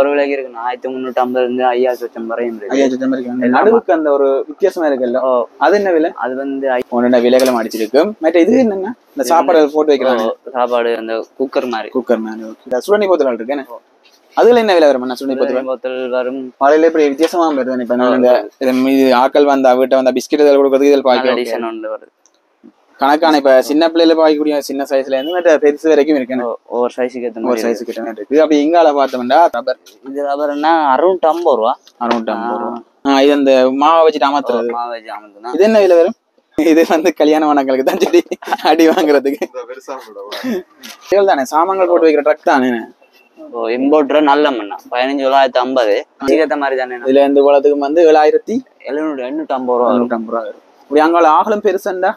ஒரு விலைக்கு இருக்கு 1350 இருந்து 5000 வரையும் இருக்கு. 5000 வரைக்கும். நடுவுக்கு அந்த ஒரு வித்தியாசமா இருக்குல்ல, அது என்ன விலை? அது வந்து ஒன்னோட விலைகளும் அடிச்சிருக்கு. மற்ற இது என்னன்னா இந்த சாப்பாடு போட்டு வைக்கிறாங்க, சாப்பாடு அந்த குக்கர் மாதிரி. ஓகே. சுடுதண்ணி போத்தல் இருக்கு என்ன, அதுல என்ன விலை வரும்? சுடுதண்ணி போத்தல் வரும். காலையில இப்படி வித்தியாசமா வருது. இப்ப இந்த மீது ஆக்கள் வந்தா வீட்டை வந்தா பிஸ்கெட் இதில் கொடுக்குறது, இதில் பாய்க்க கணக்கான இப்ப சின்ன பிள்ளைல பாய்க்கக்கூடிய சின்ன சைஸ்ல இருந்து பெருசு வரைக்கும் இருக்கு. ஒவ்வொரு சைஸுக்கு இருக்கு. அப்படி இங்கால பார்த்தோம்னா ரப்பர், இது ரப்பர்னா 650 ரூபா. 650 ரூபா. இது அந்த மாவை வச்சுட்டு அமர்த்துறது. இது என்ன விலை வரும்? இது வந்து கல்யாண வணங்களுக்கு தான் சரி, அடி வாங்குறதுக்கு தானே. சாமான்கள் போட்டு வைக்கிற ட்ரக் தானே. இம்போர்ட்டர் நல்ல மண்ணா 15950 மாதிரி தானே. இதுல எந்த குளத்துக்கு வந்து 7850 ரூபா. 850 ரூபா. இப்படி அங்கால ஆகலும் பெருசுண்டா.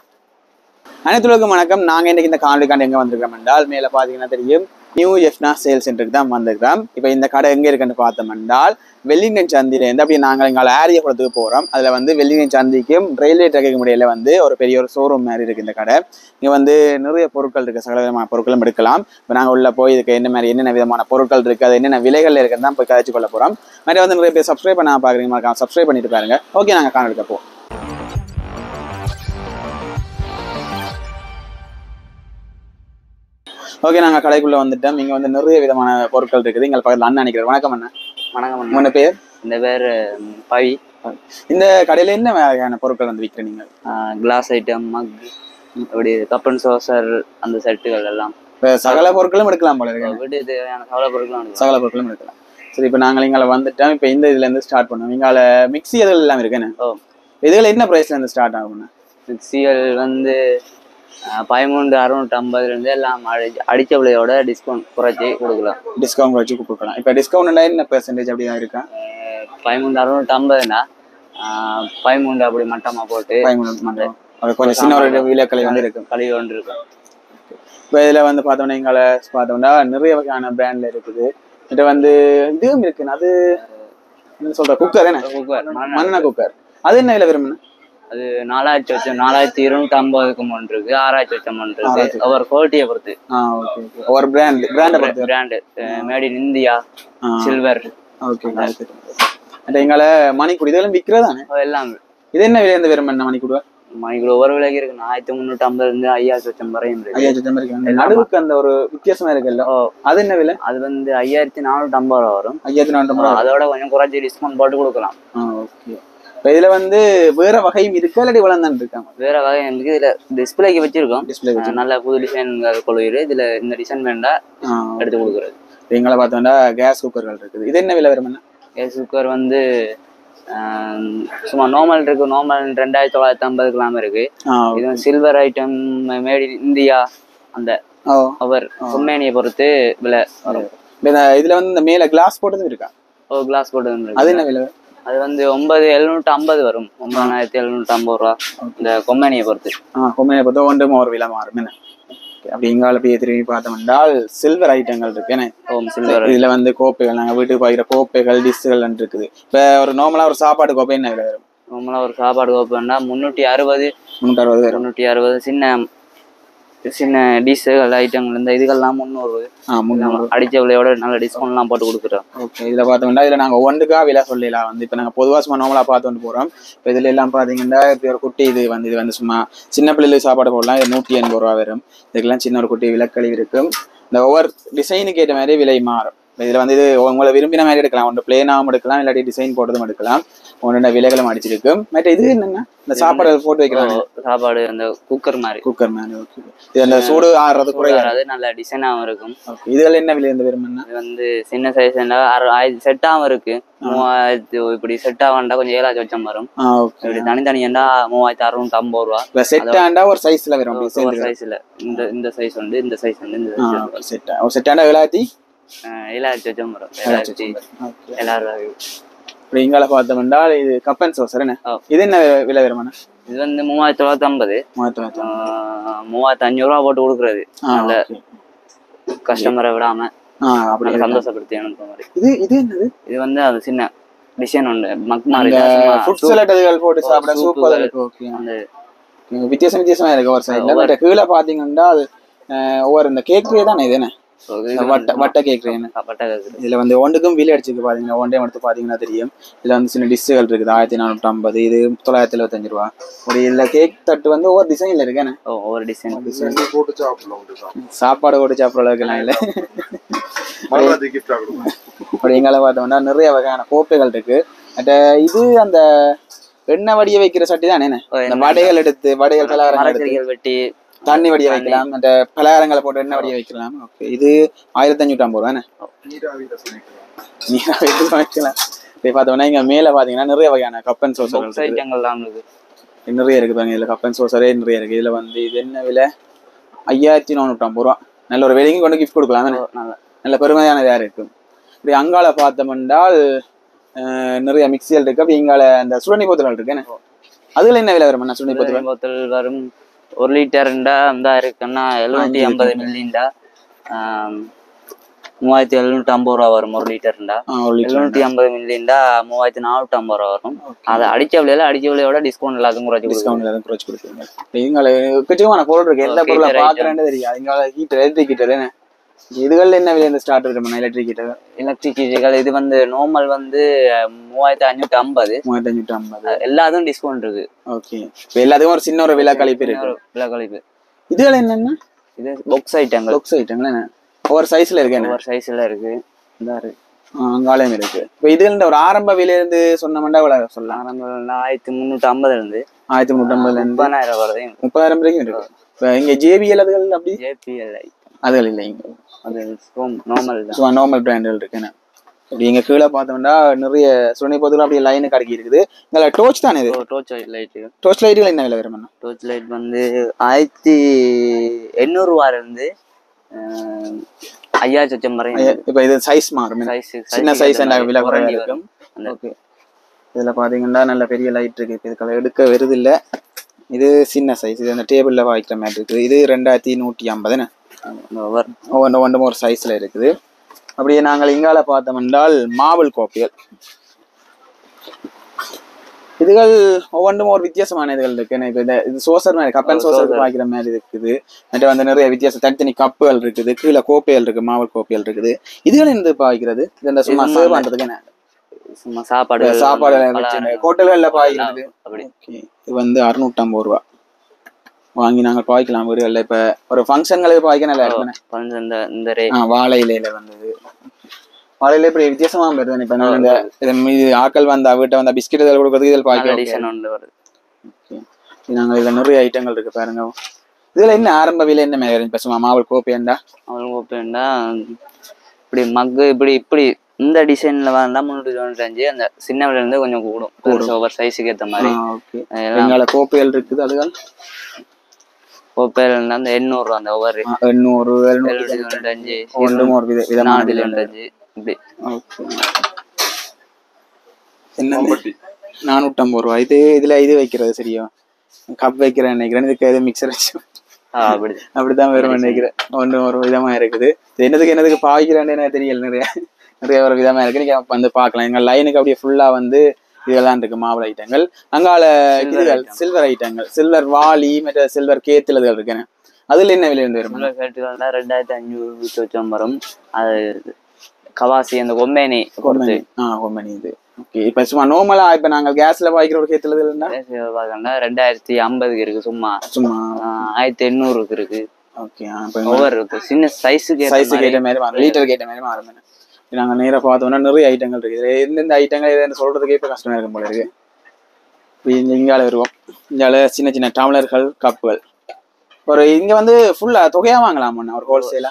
அனைத்துலகம் வணக்கம். நாங்க இன்னைக்கு இந்த காணொலிக்காண்டு எங்க வந்திருக்கோம் என்றால், மேல பாத்தீங்கன்னா தெரியும், நியூ எஃப்னா சேல் சென்டருக்கு தான் வந்திருக்கிறோம். இப்ப இந்த கடை எங்க இருக்குன்னு பார்த்தோம் என்றால், வெல்லிங்டன் சந்தில இருந்து அப்படியே நாங்கள் எங்களை ஆரிய குளத்துக்கு போறோம். அதுல வந்து வெல்லிங்டன் சந்திக்கும் ரயில்வே ட்ராக்கு முடியல வந்து ஒரு பெரிய ஒரு ஷோரூம் மாதிரி இருக்கு இந்த கடை. இங்க வந்து நிறைய பொருட்கள் இருக்கு, சகல விதமான பொருட்களும் எடுக்கலாம். இப்ப நாங்க உள்ள போய் இதுக்கு என்னென்ன விதமான பொருட்கள் இருக்கு, அது என்னென்ன விலைகள் இருக்குன்னு தான் போய் கதைச்சு கொள்ள போறோம். மாதிரி வந்து நிறைய பேர் சப்ஸ்கிரைப் பண்ண பாக்குறீங்க, சப்ஸ்கிரைப் பண்ணிட்டு பாருங்க. ஓகே, நாங்க காணொலிக்க போவோம். ஓகே, நாங்க கடைக்குள்ள வந்துட்டோம். இங்க வந்து நிறைய விதமான பொருட்கள் இருக்குது. எங்க பக்கத்துல அண்ணா நினைக்கிறேன். வணக்கம் அண்ணா. வணக்கம். உங்க பேர்? இந்த பேர் பவி. இந்த கடையில என்ன வகையான பொருட்கள் வந்து விற்கிறீங்க? கிளாஸ் ஐட்டம், மக், அப்படி கப் அண்ட் சோசர், அந்த செட்டுகள் எல்லாம். சகல பொருட்களும் எடுக்கலாம் போல இருக்கு. வீட்டு தேவையான சகல பொருட்களும் எடுக்கலாம். சரி, இப்ப நாங்கள் இங்கால வந்துட்டோம். இப்ப இந்த இதுல இருந்து ஸ்டார்ட் பண்ணுவோம். இங்கால மிக்சி எதுவும் எல்லாம் இருக்குன்னு. இதுல என்ன பிரைஸ்ல இருந்து ஸ்டார்ட் ஆகும்னா? மிக்சிகள் வந்து 13650 இருந்து எல்லாம் அடிச்ச விலையோட டிஸ்கவுண்ட் குறைச்சி கொடுக்கலாம். டிஸ்கவுண்ட் குறைச்சி கொடுக்கலாம். இப்ப டிஸ்கவுண்ட் என்ன பெர்சன்டேஜ் அப்படிதான் இருக்கா? 13650னா 13 அப்படி மட்டமா போட்டு 13 கொஞ்சம் சின்ன ஒரு விலைக்களை வந்து இருக்கு, கழிவு ஒன்று இருக்கும். இப்போ இதுல வந்து பார்த்தோம்னா இங்கால பார்த்தோம்னா நிறைய வகையான பிராண்ட்ல இருக்குது. இது வந்து இதுவும் இருக்கு. அது என்ன சொல்ற, குக்கர் என்ன, மண்ணெண்ணெய் குக்கர். அது என்ன விலை விரும்புனா? அது 4250க்கு ஒன்று இருக்கு, 6000 இருக்கு. ஒவ்வொரு குவாலிட்டியை பொறுத்து. ஒரு brand made in India, silver. Okay. எங்கால மணிக்கூடு இதெல்லாம் விற்கிறதானே எல்லாம். இது என்ன விலை இந்த விரும்ப மணிக்கூடு? மணிக்கூடு ஒவ்வொரு விலைக்கு இருக்கு 1350 இருந்து 5000 வரையும் இருக்கு. 5000 வரைக்கும். நடுவுக்கு அந்த ஒரு வித்தியாசமா இருக்குல்ல, அது என்ன விலை? அது வந்து 5450 ரூபா வரும். 5450 ரூபா. அதோட கொஞ்சம் குறைச்சி டிஸ்கவுண்ட் போட்டு கொடுக்கலாம். ஓகே. இப்போ இதுல வந்து வேற வகையும் இருக்கா இல்லாட்டி வளர்ந்தான் இருக்காங்க? வேற வகை இருக்கு. இதுல டிஸ்பிளேக்கு வச்சிருக்கோம். நல்ல புது டிசைன் கொள்ளுது. இதுல இந்த டிசைன் வேண்டா எடுத்து கொடுக்குறது. எங்களை பார்த்தோம்னா கேஸ் குக்கர்கள் இருக்குது. இது என்ன விலை வரும்னா? கேஸ் குக்கர் வந்து சும்மா நார்மல் இருக்கு. நார்மல் 2950 இருக்கு. இது silver item, mat in India, அந்த அவர் கொம்பேனியை பொறுத்து விலை வரும். இதுல வந்து இந்த மேல கிளாஸ் போட்டதும் இருக்கா? கிளாஸ் போட்டது. அது என்ன விலை? அது வந்து 9750 வரும். 9750 ரூபா இந்த கொம்பேனியை பொறுத்து. கொம்பேனியை பொறுத்து ஒன்றும் ஒரு விலை மாறும் என்ன. அப்படி இங்கால போய் திரும்பி பார்த்தோம் என்றால் சில்வர் ஐட்டங்கள் இருக்கு என்ன. சில்வர். இதுல வந்து கோப்பைகள், நாங்க வீட்டுக்கு பாய்க்கிற கோப்பைகள், டிஷ்கள் இருக்குது. இப்ப ஒரு நார்மலா ஒரு சாப்பாடு கோப்பை என்ன விலை வரும்? நார்மலா ஒரு சாப்பாடு கோப்பைன்னா 360. சின்ன டிஷ்கள் ஐட்டங்கள் இந்த இதுகள்லாம் 300. அடிச்ச விலையோட நல்ல டிஸ்கவுண்ட் எல்லாம் போட்டு கொடுக்குறோம். ஓகே. இதுல பார்த்தோம்னா இதுல நாங்க ஒன்றுக்கா விலை சொல்லலாம். வந்து இப்ப நாங்க பொதுவா சும்மா நார்மலா பார்த்து வந்து போறோம். இப்ப இதுல எல்லாம் பாத்தீங்கன்னா இப்ப ஒரு குட்டி இது வந்து சும்மா சின்ன பிள்ளைகளுக்கு சாப்பாடு போடலாம். இது 180 ரூபா வரும். இதுக்கெல்லாம் சின்ன ஒரு குட்டி விலைக்களி இருக்கும். இந்த ஒவ்வொரு டிசைனுக்கு ஏற்ற மாதிரி விலை மாறும். இதுல வந்து இது உங்களை விரும்பின மாதிரி எடுக்கலாம். ஒன்று பிளேனாகவும் எடுக்கலாம், இல்லாட்டி டிசைன் போட்டதும் எடுக்கலாம். ஒன்று விலைகளும் அடிச்சிருக்கும். மற்ற இது என்னன்னா இந்த சாப்பாடு போட்டு வைக்கிறாங்க, சாப்பாடு அந்த குக்கர் மாதிரி. ஓகே. இது அந்த சூடு ஆறுறது குறையாது, நல்ல டிசைனாகவும் இருக்கும். இதுல என்ன விலை இந்த விரும்புனா? இது வந்து சின்ன சைஸ் செட்டாகவும் இருக்கு. 3000 இப்படி செட் ஆகாண்டா கொஞ்சம் 7000 வரும். இப்படி தனித்தனியா 3650 ரூபா. செட் ஆண்டா ஒரு சைஸ்ல வரும். சைஸ்ல இந்த சைஸ் வந்து இந்த சைஸ் வந்து இந்த செட் ஆண்டா 7000 வரும். 7000. இப்படி இங்கால பார்த்தோம் என்றால் இது கப் அண்ட் சோசர் என்ன. இது என்ன விலை வருமானம்? இது வந்து 3950. 3500 ரூபா போட்டு கொடுக்குறது. நல்ல கஸ்டமரை விடாம அப்படி சந்தோஷப்படுத்தி அனுப்புற மாதிரி. இது என்னது? இது வந்து அது சின்ன டிசைன் ஒன்று ஃபுட் சலாட்கள் போட்டு சாப்பிட சூப்பரா இருக்கு. ஓகே. அந்த வித்தியாசமா இருக்கு ஒரு சைடுல. கீழே பாத்தீங்கன்னா ஒவ்வொரு இந்த கேக் ட்ரே தானே இது என்ன. வட்டை கேட்குறேன். இதுல வந்து ஒன்றுக்கும் விலை அடிச்சுக்கு பாத்தீங்கன்னா ஒன்றே எடுத்து பாத்தீங்கன்னா தெரியும். இதுல வந்து சின்ன டிஷ்ஷுகள் இருக்குது 1450, இது 975 ரூபா. ஒரு இதுல கேக் தட்டு வந்து ஒவ்வொரு டிசைன்ல இருக்கேன். ஒவ்வொரு டிசைன் சாப்பாடு போட்டு சாப்பிட்ற அளவுக்குலாம் இல்லை. அப்படி எங்களை பார்த்தோம்னா நிறைய வகையான கோப்பைகள் இருக்கு. இது அந்த எண்ணெய் வடிய வைக்கிற சட்டி தானே, வடைகள் எடுத்து வடைகள் பலகாரங்கள் வெட்டி தண்ணி வடிய வைக்கலாம், அந்த பலகாரங்களை போட்டு எண்ணெய் வடிய வைக்கலாம். ஓகே, இது 1550 ரூபாண்ணே. நீராவி வைக்கலாம். இப்போ பார்த்தோம்னா இங்க மேல பாத்தீங்கன்னா நிறைய வகையான கப் அண்ட் சோசர்கள் நிறைய இருக்கு பாருங்க. இதுல கப் அண்ட் சோசரே நிறைய இருக்கு. இதுல வந்து இது என்ன விலை? 5450 ரூபா. நல்ல ஒரு வெடிங்க கொண்டு கிஃப்ட் கொடுக்கலாம், நல்ல பெருமையான இதா இருக்கு. இப்படி அங்கால பார்த்தோம்னால் நிறைய மிக்சிகள் இருக்கு. அப்படி இங்கால அந்த சுரணி போத்தல்கள் இருக்கு. அதுல என்ன விலை வரும்? சுரணி போத்தல் வரும் 1 லிட்டர்ண்டா அந்த இருக்குன்னா 750 மில்லிண்டா 3750 ரூபா வரும். 1 லிட்டர்ண்டா 750 மில்லிண்டா 3450 ரூபா வரும். அதை அடிச்ச விலையோட டிஸ்கவுண்ட் எல்லாத்துக்கும் குறைச்சு கொடுப்பீங்க. இங்கால எக்கச்சக்கமான பொருள் இருக்கு. எல்லா பொருளை பாக்குறேன்னு தெரியாது. இங்கால ஹீட்டர் எலக்ட்ரிக் ஹீட்டர் இதுகள் என்ன விலை ஸ்டார்ட் இருக்கு? எலக்ட்ரிக் ஹீட்டர் இது வந்து நார்மல் வந்து 3550 எல்லாத்துக்கும் டிஸ்கவுண்ட் இருக்கு. ஓகே, எல்லாத்துக்கும் ஒரு சின்ன ஒரு விலை கழிப்பு இருக்கு. இதுகள் என்னன்னா இது பாக்ஸ் ஐட்டங்கள் என்ன ஒவ்வொரு சைஸ்ல இருக்கு. ஒவ்வொரு சைஸ்ல இருக்கு. அங்காலயம் இருக்கு. இப்போ இதுல ஒரு ஆரம்ப விலையில இருந்து சொன்னோம்னா எவ்வளவு சொல்லலாம்? ஆரம்ப 1350 இருந்து 1350 இருந்து 30,000 வரையும் 30,000 வரைக்கும் இருக்கு. இப்போ இங்க JBL அதுகள் அப்படி அதுகள் இல்லை. இங்க அது நார்மல் பிராண்டுகள் இருக்குன்னு. அப்படி எங்க கீழே பார்த்தோம்னா நிறைய சுனை போதுகள் அப்படியே லைனுக்கு அடக்கி இருக்குது. இதில் டோர்ச் தானே? இது டோர்ச் லைட்டுகள் என்ன விலை வரும்? டோர்ச் லைட் வந்து 1800 ரூபாயிலிருந்து 5000 வரை. இப்போ இது சைஸ் மாறும். சின்ன சைஸ் விலை குறைவா இருக்கும். ஓகே, இதுல பாத்தீங்கன்னா நல்ல பெரிய லைட் இருக்கு. இதுக்கெல்லாம் எடுக்க வருது இல்லை. இது சின்ன சைஸ். இது அந்த டேபிள்ல வாய்க்கிற மாதிரி இருக்குது. இது 2150 ஒவ்வொன்றும் ஒரு சைஸ்ல இருக்குது. அப்படியே நாங்கள் இங்கால பார்த்தோம் என்றால் மாவல் கோப்பைகள். இதுகள் ஒவ்வொன்றும் ஒரு வித்தியாசமான இதுகள் இருக்கு. இப்போ இது சோசர் மாதிரி கப் அண்ட் சோசருக்கு பாய்க்கிற மாதிரி இருக்குது. மற்ற வந்து நிறைய வித்தியாசம் தனித்தனி கப்புகள் இருக்குது. கீழே கோப்பைகள் இருக்கு, மாவல் கோப்பைகள் இருக்குது. இதுகள் இருந்து பாய்க்கிறது இந்த சும்மா சர்வ் பண்றதுக்கு என்ன சும்மா சாப்பாடு ஹோட்டல்கள்ல பாய்க்கிறது. இது வந்து 650 ரூபா வாங்கி நாங்கள் பாய்க்கலாம் வீடுகளில். இப்போ ஒரு ஃபங்க்ஷன்களுக்கு பாய்க்க நல்லா இருக்குண்ணே. வாழை இலையில வந்தது. வாழை இலை இப்படி வித்தியாசமாக வருது. இப்போ இந்த ஆக்கள் வந்தா வீட்டை வந்தா பிஸ்கெட் இதில் கொடுக்குறதுக்கு இதில் பாய்க்கலாம். நாங்கள் இதில் நிறைய ஐட்டங்கள் இருக்கு பாருங்க. இதுல என்ன ஆரம்ப விலை என்ன மேலே இப்போ சும்மா மாவல் கோப்பையண்டா இப்படி மக்கு இப்படி இந்த டிசைன்ல வந்தா 395. அந்த சின்ன விலையில இருந்து கொஞ்சம் கூடும் ஓவர் சைஸுக்கு ஏற்ற மாதிரி. கோப்பைகள் இருக்குது. அதுகள் கோப்பையில இருந்தா அந்த 800 ரூபா அந்த ஒவ்வொரு 800 இப்படி 450 ரூபா. இதுல இது வைக்கிறது சரியா? கப் வைக்கிறேன் நினைக்கிறேன். இதுக்கு மிக்சர் வச்சு அப்படித்தான் வேறு நினைக்கிறேன். ஒரு விதமா இருக்குது. என்னதுக்கு பாய்க்கிறேன்னு எனக்கு தெரியல. நிறைய ஒரு விதமா இருக்கு. நீங்க வந்து பாக்கலாம். எங்க லைனுக்கு அப்படியே ஃபுல்லா வந்து இதெல்லாம் இருக்கு மாவல் ஐட்டங்கள். அங்கால சில்வர் ஐட்டங்கள், சில்வர் வாளி மற்ற சில்வர் கேத்துலதுகள் இருக்கேன். அதுல என்ன விலை இருந்து வரும்? 2500 வரும். அது கவாசி அந்த கொம்பேனி இது. ஓகே, இப்ப சும்மா நார்மலா இப்ப நாங்க கேஸ்ல பாய்க்கிற ஒரு கேத்துல 2050 இருக்கு. சும்மா 1800 இருக்கு. ஓகே, ஒவ்வொரு சின்ன சைஸுக்கு ஏற்ற மாதிரி லிட்டருக்கு ஏற்ற மாதிரி மாறும். நாங்க நேரா பார்த்தோம்னா நிறைய ஐட்டங்கள் இருக்கு. எந்தெந்த ஐட்டங்கள் எதுன்னு சொல்றதுக்கே இப்ப கஷ்டமா இருக்கும் போல இருக்கு. இங்கால வருவோம். இங்கால சின்ன சின்ன டம்ளர்கள், கப்புகள். ஒரு இங்க வந்து ஃபுல்லா தொகையா வாங்கலாம். ஒரு ஹோல்சேலா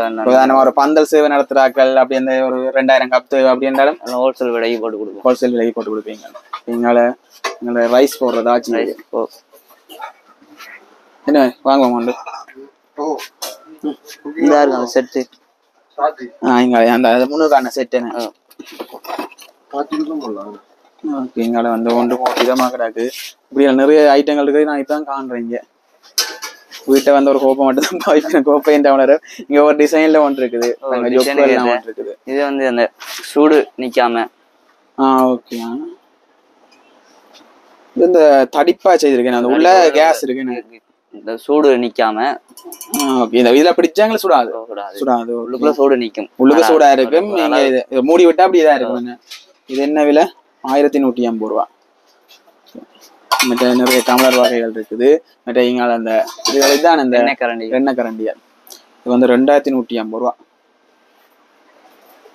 வேணும். ஒரு பந்தல் சேவை நடத்துறாக்கள் அப்படி அந்த ஒரு 2000 கப் தேவை அப்படி இருந்தாலும் ஹோல்சேல் விலைக்கு போட்டு கொடுப்பீங்க. இங்கால ரைஸ் போடுறதாச்சு என்ன வாங்குவோம். செட்டு இங்க அந்த முன்னுக்கான செட்டு இங்கால வந்து ஒன்று விதமா கிடாக்கு. இப்படி நிறைய ஐட்டங்கள் இருக்கு. நான் இப்பதான் காண்றேன். இங்க வீட்டை வந்து ஒரு கோப்பை மட்டும் தான் பாய்க்கிறேன். கோப்பை டம்ளர் இங்க ஒரு டிசைன்ல ஒன்று இருக்குது. இது வந்து அந்த சூடு நிக்காம ஓகே. இந்த தடிப்பா செய்திருக்கேன். அந்த உள்ள கேஸ் இருக்கு. இந்த சூடு நிக்காம. ஓகே, இந்த இதுல பிடிச்சாங்கள சுடாது. சுடாது, உள்ளுக்குள்ள சூடு நிக்கும். உள்ளுக்கு சூடா இருக்கும். நீங்க இதை மூடி விட்டா அப்படி இதாக இருக்கும். இது என்ன விலை? 1150 ரூபா. மற்ற நிறைய டம்ளர் வகைகள் இருக்குது. மற்ற இங்கால அந்த இதுதான் அந்த எண்ணெய் கரண்டியா. இது வந்து 2150 ரூபா.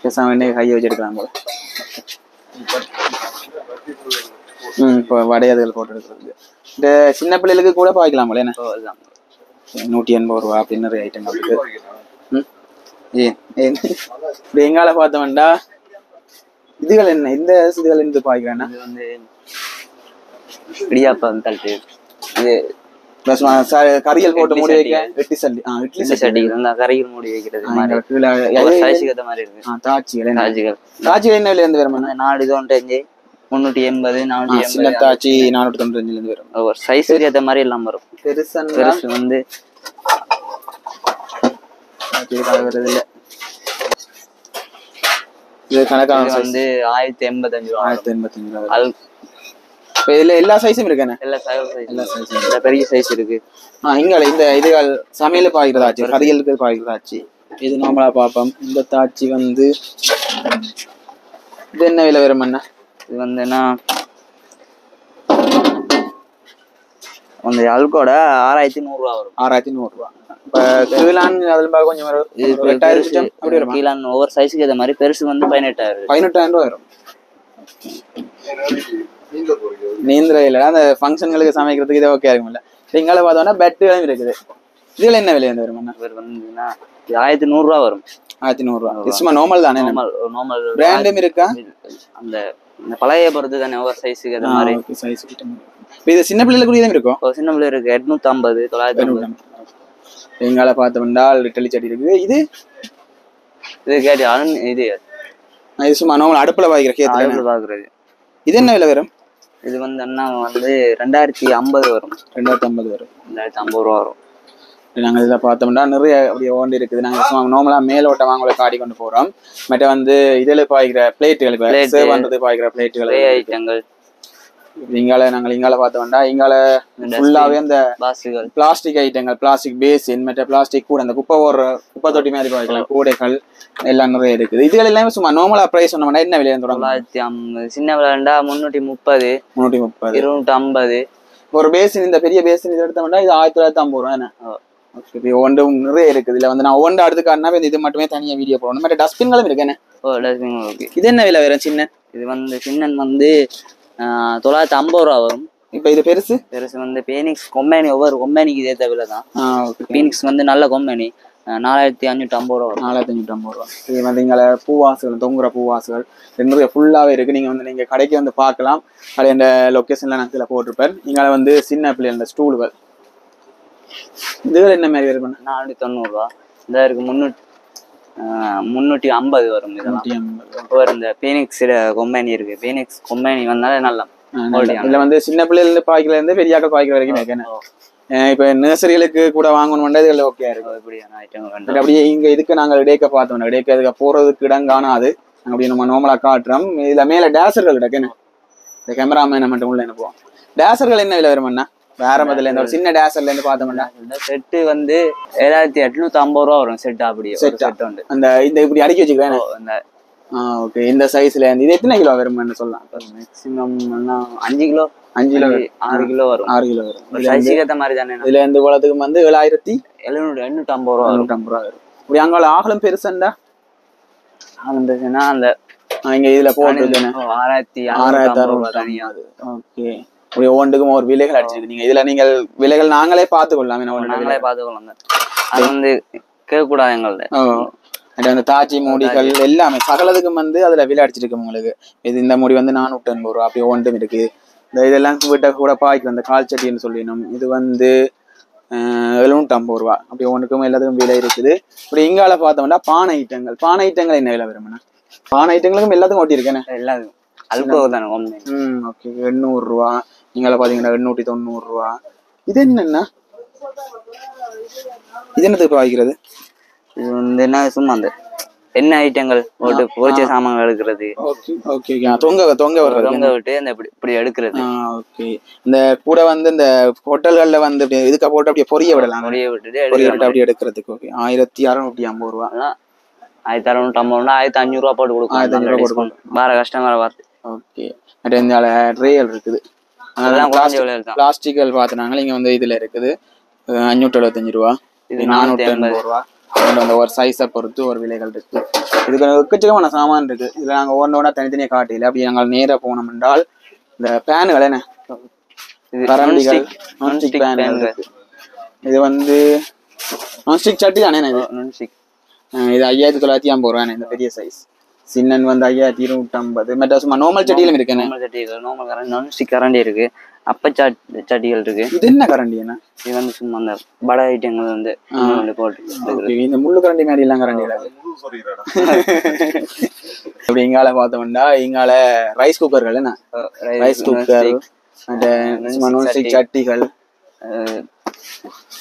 பேசாம எண்ணெய் கையை வச்சிருக்காங்க போல. இப்போ வடையாதுகள் போட்டு எடுக்கிறது. இந்த சின்ன பிள்ளைகளுக்கு கூட பாய்க்கலாம் போல. என்ன 180 ரூபா அப்படின்னு நிறைய ஐட்டம் இருக்கு. இப்படி எங்கால பார்த்தோம்டா இதுகள் என்ன, இந்த இதுகள் இருந்து பாய்க்கிறேன்னா இது வந்து இடியாப்பம் தட்டு. இது கறிகள் போட்டு மூடி வைக்க வெட்டி சல்லி. இட்லி சட்டி கறிகள் மூடி வைக்கிறது மாதிரி இருக்கு. தாச்சிகள் என்ன விலை இருந்து வரும்? 495, 380, 480. தாச்சி 495 இருந்து வரும். ஒரு சைஸுக்கு ஏற்ற மாதிரி எல்லாம் வரும். பெருசு வந்து வருது இல்லை. இது கணக்கான வந்து 1085 ரூபா. 1085 ரூபா. அது இதுல எல்லா சைஸும் இருக்கு. எல்லா சைஸும் பெரிய சைஸ் இருக்கு. இங்க இந்த இதுகள் சமையல் பாய்க்கிறதாச்சு, கறிகளுக்கு பாய்க்கிறதாச்சு. இது நாமளா பார்ப்போம். இந்த தாச்சி வந்து இது என்ன விலை வரும்? என்ன இது வந்து என்ன அந்த அல்கோட 6100 ரூபா வரும். 6100 ரூபா. இப்ப கீழான் அதுல கொஞ்சம் வரும். 8000 அப்படி வரும். கீழான் ஒவ்வொரு சைஸுக்கு ஏற்ற மாதிரி. பெருசு வந்து 18000 ரூபா வரும். நீந்திர இல்ல அந்த ஃபங்க்ஷன்களுக்கு சமைக்கிறதுக்கு இதே ஓகே இருக்கும்ல. இங்கால பார்த்தோம்னா பெட்டுகளும் இருக்குது. இதுல என்ன விலை வரும்? வந்துன்னா 1100 ரூபா வரும். 1100 ரூபா. சும்மா நார்மல் தானே? நார்மல் பிராண்டும் இருக்கா? அந்த பழைய பொறுத்து தானே ஒவ்வொரு சைஸுக்கு ஏற்ற மாதிரி. சைஸ் இது சின்ன பிள்ளைகளுக்கு இதுவும் இருக்கும். சின்ன பிள்ளை இருக்கு 850, 950. எங்கால பார்த்தோம்னா இட்லி சட்டி இருக்கு. இது கேட்டு இது சும்மா நார்மல் அடுப்புல பாக்குறது. இது என்ன விலை வரும்? இது வந்து அண்ணா வந்து 2050 வரும். 2050 வரும். 2050 ரூபா வரும். நாங்கள் இதில் பார்த்தோம்னா நிறைய அப்படியே ஓண்டு இருக்குது. நாங்கள் நார்மலாக மேலோட்ட வாங்கல காடி கொண்டு போகிறோம். மற்ற வந்து இதில் பாய்க்கிற பிளேட்டுகள், சேவ் பண்ணுறது பாய்க்கிற பிளேட்டுகள், ஐட்டங்கள். இங்கால பார்த்தோம்னா இங்கால ஃபுல்லாகவே அந்த பிளாஸ்டிக் ஐட்டங்கள், பிளாஸ்டிக் பேசின், மற்ற பிளாஸ்டிக் கூட அந்த குப்பை தொட்டி மாதிரி பாய்க்கலாம் கூடைகள் எல்லாம் நிறைய இருக்குது. இதுகள் எல்லாமே சும்மா நார்மலா பிரைஸ் சொன்னோம்னா என்ன விலை? 950. சின்ன விலைண்டா 330, 250. ஒரு பேசின், இந்த பெரிய பேசின் இது எடுத்தோம்னா இது 1950 ரூபா. என்ன ஒன்றும் நிறைய இருக்குது. இதுல வந்து நான் ஒன்று அடுத்து காட்டினா இது மட்டுமே தனியா வீடியோ போடணும். மற்ற டஸ்ட்பின்களும் இருக்கு. என்ன இது என்ன விலை வரும்? சின்ன இது வந்து சின்னன் வந்து 950 ரூபா வரும். இப்போ இது பெருசு வந்து பீனிக்ஸ் கம்பெனி. ஒவ்வொரு கம்பெனிக்கு இதே தவிர தான். பீனிக்ஸ் வந்து நல்ல கம்பெனி. 4550 ரூபா வரும். 4550 ரூபா. இது வந்து இங்கே பூவாசுகள், தொங்குற பூவாசுகள் நிறைய ஃபுல்லாகவே இருக்குது. நீங்கள் வந்து நீங்கள் கடைக்கு வந்து பார்க்கலாம். அது இந்த லொக்கேஷனில் நான் இதில் போட்டிருப்பேன். இங்கே வந்து சின்ன பிள்ளை இந்த ஸ்டூல்கள் இதுகள் என்ன மாதிரி வரும்? 490 ரூபா. இந்த இருக்கு 350 வரும். இதெல்லாம் இந்த பீனிக்ஸ் கம்பெனி இருக்கு. பீனிக்ஸ் கம்பெனி வந்தாலே நல்லா. இதுல வந்து சின்ன பிள்ளைல பாய்க்கல இருந்து பெரியாக்கள் பாய்க்கிற வரைக்கும் இருக்கேன். இப்ப நர்சரிகளுக்கு கூட வாங்கணும் இதுல ஓகே இருக்கும். அப்படியே இங்க இதுக்கு நாங்கள் இடைக்க பார்த்தோம். இடைக்க இதுக்கு போறதுக்கு இடம் காணாது. அப்படி நம்ம நார்மலா காட்டுறோம். இதுல மேல டேசர்கள் கிடக்குன்னு இந்த கேமராமேனை மட்டும் உள்ள அனுப்புவோம். டேசர்கள் என்ன விலை வரும்னா வேற முதல்ல இந்த ஒரு சின்ன டேசர்ல இருந்து பார்த்தோம்னா செட்டு வந்து 7850 ரூபா வரும். செட் அப்படியே செட் உண்டு. அந்த இந்த இப்படி அடுக்கி வச்சுக்கிறேன். ஓகே, இந்த சைஸ்ல இது எத்தனை கிலோ வரும்னு சொல்லலாம்? மேக்ஸிமம் 5 கிலோ 6 கிலோ வரும். 6 கிலோ வரும். சைஸுக்கு ஏற்ற மாதிரி தானே. இதுல இருந்து குளத்துக்கு வந்து 7850 ரூபா 850 ரூபா வரும். இப்படி அங்கால ஆகலும் பெருசுண்டா பெருசுன்னா அந்த இங்க இதுல போட்டு 6600 தனியா. ஓகே, இப்படி ஒவ்வொன்றுக்கும் ஒரு விலைகள் அடிச்சிருக்கு. நீங்க இதுல நீங்கள் விலைகள் நாங்களே பார்த்துக்கொள்ளலாம். நாங்களே பார்த்துக்கொள்ளலாம். அது வந்து கேட்கக்கூடாது எங்கள்ட்ட. அந்த தாச்சி மூடிகள் எல்லாமே சகலதுக்கும் வந்து அதுல விலை அடிச்சிருக்கு உங்களுக்கு. இது இந்த மூடி வந்து 450 ரூபா. அப்படி ஒன்றும் இருக்கு. இந்த இதெல்லாம் விட்ட கூட பாய்க்கு அந்த கால் சட்டின்னு சொல்லிடணும். இது வந்து 750 ரூபா. அப்படி ஒன்றுக்கும் எல்லாத்துக்கும் விலை இருக்குது. இப்படி இங்கால பார்த்தோம்னா பானை ஐட்டங்கள் என்ன விலை வரும்னா? பானை ஐட்டங்களுக்கும் எல்லாத்துக்கும் ஓட்டி இருக்கேன். எல்லாத்துக்கும் அல்கோ தானே. ஓகே, 800 ரூபா. இங்கால பாத்தீங்கன்னா 890 ரூபா. இது என்னன்னா இது என்னத்துக்கு பாய்க்கிறது? இது வந்து என்ன சும்மா அந்த எண்ணெய் ஐட்டங்கள் போட்டு பொரிச்ச சாமான்கள் எடுக்கிறது. தொங்க விட்டு அந்த இப்படி எடுக்கிறது. ஓகே. இந்த கூட வந்து இந்த ஹோட்டல்கள்ல வந்து இதுக்கு போட்டு அப்படியே பொரிய விடலாம். விட்டுட்டு அப்படி எடுக்கிறதுக்கு. ஓகே. 1650 ரூபா. 1650 1500 ரூபா போட்டு கொடுக்கும். 1500 போட்டு வேற கஸ்டமரை பார்த்து. ஓகே. இந்த ட்ரேயல் இருக்குது. பிளாஸ்டிக்கல் பார்த்தனாங்க இங்க வந்து இதுல இருக்குது 575 ரூபா, 480 ரூபா. அந்த ஒரு சைஸை பொறுத்து ஒரு விலைகள் இருக்கு. இதுக்கு எக்கச்சக்கமான சாமான் இருக்கு. இதுல நாங்க ஒன்னொன்னா தனித்தனியா காட்டில அப்படி நாங்கள் நேராக போனோம் என்றால் இந்த பேனுகள் என்ன கரண்டிகள் நான்ஸ்டிக் பேனுகள் இருக்கு. இது வந்து நான்ஸ்டிக் சட்டி தானே. இது 5950 ரூபா. இந்த பெரிய சைஸ் சின்னன் வந்து 5250. மற்ற சும்மா நார்மல் சட்டியிலும் இருக்கு. நார்மல் கரண்டி நான்ஸ்டிக் கரண்டி இருக்கு. அப்ப சட்டிகள் இருக்கு. இது என்ன கரண்டி? என்ன இது வந்து சும்மா அந்த பட ஐட்டங்கள் வந்து போட்டு இந்த முள்ளு கரண்டி மாதிரி எல்லாம் கரண்டி அப்படி இங்கால பார்த்தோம்னா இங்கால ரைஸ் குக்கர்கள் என்ன ரைஸ் குக்கர் மற்ற சட்டிகள்.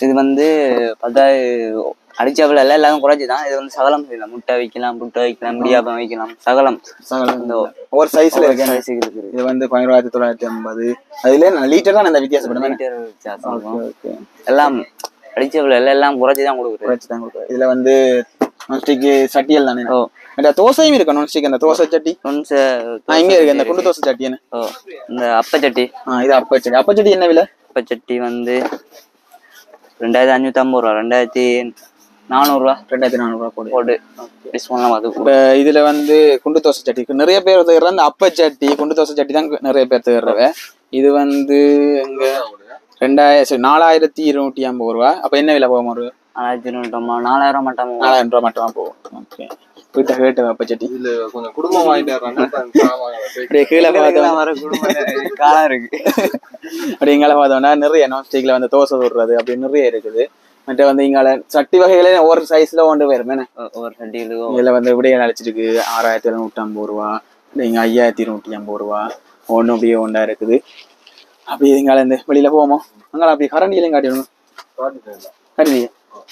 இது வந்து அடிச்சாப்புல எல்லாம் குறைச்சிதான். இது வந்து சகலம் செய்யலாம். முட்டை வைக்கலாம், புட்டை வைக்கலாம், முடியாப்பம் வைக்கலாம், சகலம் ஒரு சைஸ்ல இருக்கு. இது வந்து 1950. அதுல லிட்டர் தான் அந்த வித்தியாசப்படும். எல்லாம் அடிச்சாப்புல எல்லாம் குறைச்சிதான் கொடுக்குறது. இதுல வந்து நான்ஸ்டிக் சட்டியல் தானே. தோசையும் இருக்கு. நான்ஸ்டிக் அந்த தோசை சட்டி இங்க இருக்கு. இந்த குண்டு தோசை சட்டி என்ன இந்த அப்பச்சட்டி. இது அப்பச்சட்டி. அப்பச்சட்டி என்ன விலை? அப்பச்சட்டி வந்து 2550 ரூபா, 2400 ரூபா, 2400 ரூபா போட்டு டிஸ்கவுண்ட்லாம் அது. இப்போ இதுல வந்து குண்டு தோசை சட்டி நிறைய பேர் தேடுற அந்த அப்பச்சட்டி குண்டு தோசை சட்டி தான் நிறைய பேர் தேடுறவ. இது வந்து எங்க 4250 ரூபா. அப்ப என்ன விலை போகும்? ஒரு 4200 4000 மட்டும் 4000 ரூபா மட்டும் போகும். ஓகே. வீட்டை கேட்டு அப்பச்சட்டி கொஞ்சம் குடும்பம் வாங்கிட்டு கீழே காலம் இருக்கு. அப்படி இங்கால பார்த்தோம்னா நிறைய நான்ஸ்டிக்ல வந்து தோசை விடுறது அப்படி நிறைய இருக்குது. மற்ற வந்து இங்கால சட்டி வகைகளே ஒரு சைஸ்ல ஒன்று பேருமே ஒரு சட்டிகளுக்கு இதுல வந்து இப்படியே அழைச்சிருக்கு 6750 ரூபா, இங்க 5250 ரூபா. ஒன்று அப்படியே ஒன்றா இருக்குது. அப்படி இங்கால இந்த வெளியில போவோமோ அங்கே அப்படி கரண்டியிலையும் காட்டிடணும். கரண்டி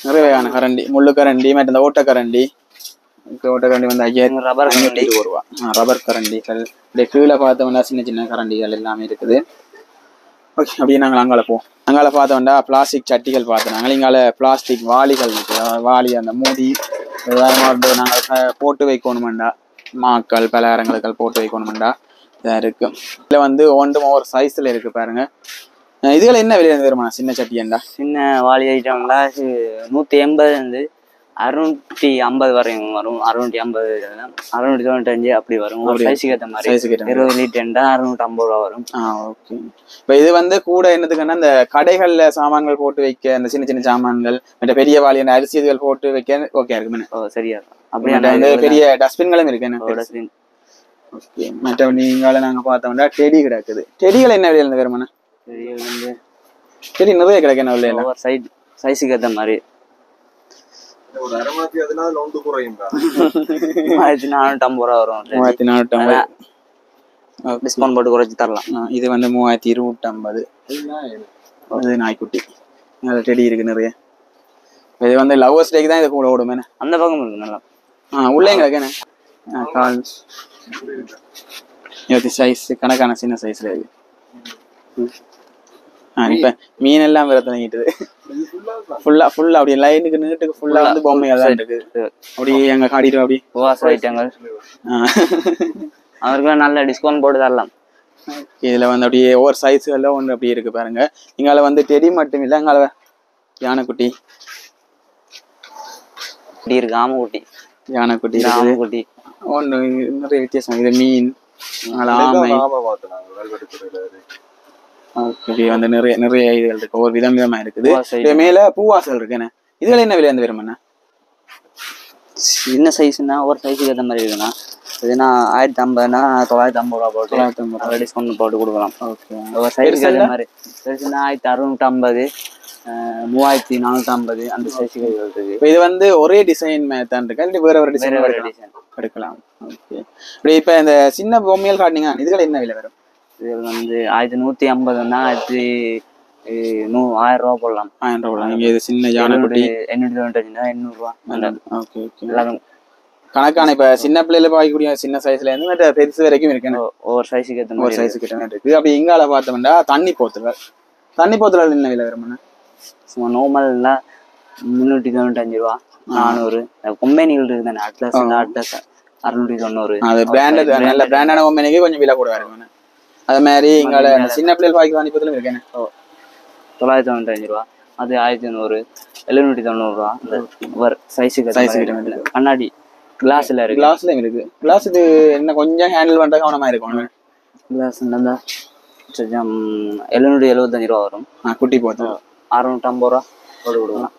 நிறைய வகையான கரண்டி, முள்ளு கரண்டி, மற்ற இந்த ஓட்டக்கரண்டி. ஓட்டக்கரண்டி வந்து 5520 ரூபா. ரப்பர் கரண்டிகள் இப்படியே கீழே பார்த்தோம்னா சின்ன சின்ன கரண்டிகள் எல்லாமே இருக்குது. ஓகே. அப்படியே நாங்கள் அங்கால போவோம். அங்கால பார்த்தோம்னா பிளாஸ்டிக் சட்டிகள் பார்த்தோம். இங்கால பிளாஸ்டிக் வாளிகள் இருக்குது. வாளி அந்த மூடி நாங்கள் போட்டு வைக்கணுமெண்டா மாக்கள் பலகாரங்களுக்கள் போட்டு வைக்கணுமெண்டா இதாக இருக்கு. இதில் வந்து ஒன்றும் ஒவ்வொரு சைஸில் இருக்கு பாருங்க. இதுல என்ன விலை வருமா? சின்ன சட்டியண்டா சின்ன வாளி ஐட்டம்னா 180 650 வரையும் வரும். 650 695 அப்படி வரும். ஒரு சைஸுக்கு ஏற்ற மாதிரி 20 லிட்டர்ண்டா 650 ரூபா வரும். ஓகே. இப்போ இது வந்து கூட என்னதுக்குன்னா இந்த கடைகள்ல சாமான்கள் போட்டு வைக்க அந்த சின்ன சின்ன சாமான்கள் மற்ற பெரிய வாளி அந்த அரிசி இதுகள் போட்டு வைக்க ஓகே இருக்குமே. சரியா அப்படியே பெரிய டஸ்ட்பின்களும் இருக்கு. என்ன ஓகே. மற்ற நீங்கள நாங்க பார்த்தோம்னா டெடி கிடக்குது. டெடிகள் என்ன விலையில வருமானா? டெடி நிறைய கிடைக்க என்ன விலையில சைஸுக்கு ஏற்ற மாதிரி 3450 ரூபா வரும். 3450 டிஸ்கவுண்ட் போட்டு குறைச்சி தரலாம். இது வந்து 3250. அது நாய்க்குட்டி டெடி இருக்கு நிறைய. இது வந்து லவ்வர்ஸ் டேக்கு தான் இது கூட ஓடுமே. அந்த பக்கம் இருக்கு நல்லா. உள்ளே கிடக்கேண்ணே கால் சைஸ் கணக்கான சின்ன சைஸ்ல இருக்கு. இப்ப மீன் எல்லாம் வேற தொடங்கிட்டு ஃபுல்லா அப்படி லைனுக்கு நீட்டுக்கு ஃபுல்லா வந்து பொம்மைகள் தான் இருக்கு. அப்படி எங்க காட்டிட்டு அப்படி ஐட்டங்கள் அவருக்கு நல்ல டிஸ்கவுண்ட் போட்டு தரலாம். இதுல வந்து அப்படியே ஒவ்வொரு சைஸ்ல ஒன்று அப்படி இருக்கு பாருங்க. இங்கால வந்து டெடி மட்டும் இல்லை, இங்கால யானைக்குட்டி இருக்கு, ஆமைக்குட்டி யானைக்குட்டி ஒன்று நிறைய வித்தியாசம். இது மீன் ஆமை இப்படி வந்து நிறைய இதுகள் இருக்கு. ஒவ்வொரு விதமா இருக்குது. மேல பூவாசல் இருக்குண்ணே. இதுல என்ன விலை வந்து வருமாண்ணா? சின்ன சைஸ்னா ஒரு சைஸுக்கு ஏற்ற மாதிரி இருக்குண்ணா. இதுனா 1050னா 950 ரூபா போட்டு 950 டிஸ்கவுண்ட் போட்டு கொடுக்கலாம். ஓகே. ஒரு சைஸுக்கு ஏற்ற மாதிரி பெருசுனா 1650 3450 அந்த சைஸுக்கு இருக்கு. இது வந்து ஒரே டிசைன் தான் இருக்கு, வேற ஒரு டிசைன் எடுக்கலாம். ஓகே. இப்படி இப்ப இந்த சின்ன பொம்மைகள் காட்டினீங்க, இதுல என்ன விலை வரும்? இது வந்து 1150னா 1000 ரூபா போடலாம். 1000 ரூபா போடலாம். இங்க இது சின்ன யானைக்குட்டி 895 800 ரூபா. Okay okay. எல்லாரும் கணக்கான இப்ப சின்ன பிள்ளைல பாய்க்கக்கூடிய சின்ன சைஸ்ல இருந்து பெருசு வரைக்கும் இருக்கு. ஒவ்வொரு சைஸுக்கு ஏற்ற மாதிரி ஒரு சைஸுக்கு ஏற்ற மாதிரி இருக்கு. அப்படி இங்கால பார்த்தோம்னா தண்ணி போத்துல என்ன விலை வருமாண்ணா? சும்மா நார்மல்னா 395 ரூபா 400. கம்பெனிகள் இருக்கு தானே, அட்லஸ் 690. அது பிராண்டட் நல்ல பிராண்டான கம்பெனிக்கு கொஞ்சம் விலை கூட இருக்கும். அது மாதிரி இங்கால சின்ன பிள்ளைகள் பாய்க்கு தண்ணி போத்துல இருக்கேன் 995 ரூபா, அது 1100, 790 ரூபா. ஒரு சைஸுக்கு கண்ணாடி கிளாஸ்ல இருக்கு. கிளாஸ்லயும் இருக்கு. கிளாஸ் இது என்ன கொஞ்சம் ஹேண்டில் பண்ற கவனமா இருக்கும். கிளாஸ் என்னன்னா 775 ரூபா வரும். குட்டி போட்டு 650 ரூபா போட்டு கொடுக்கலாம்.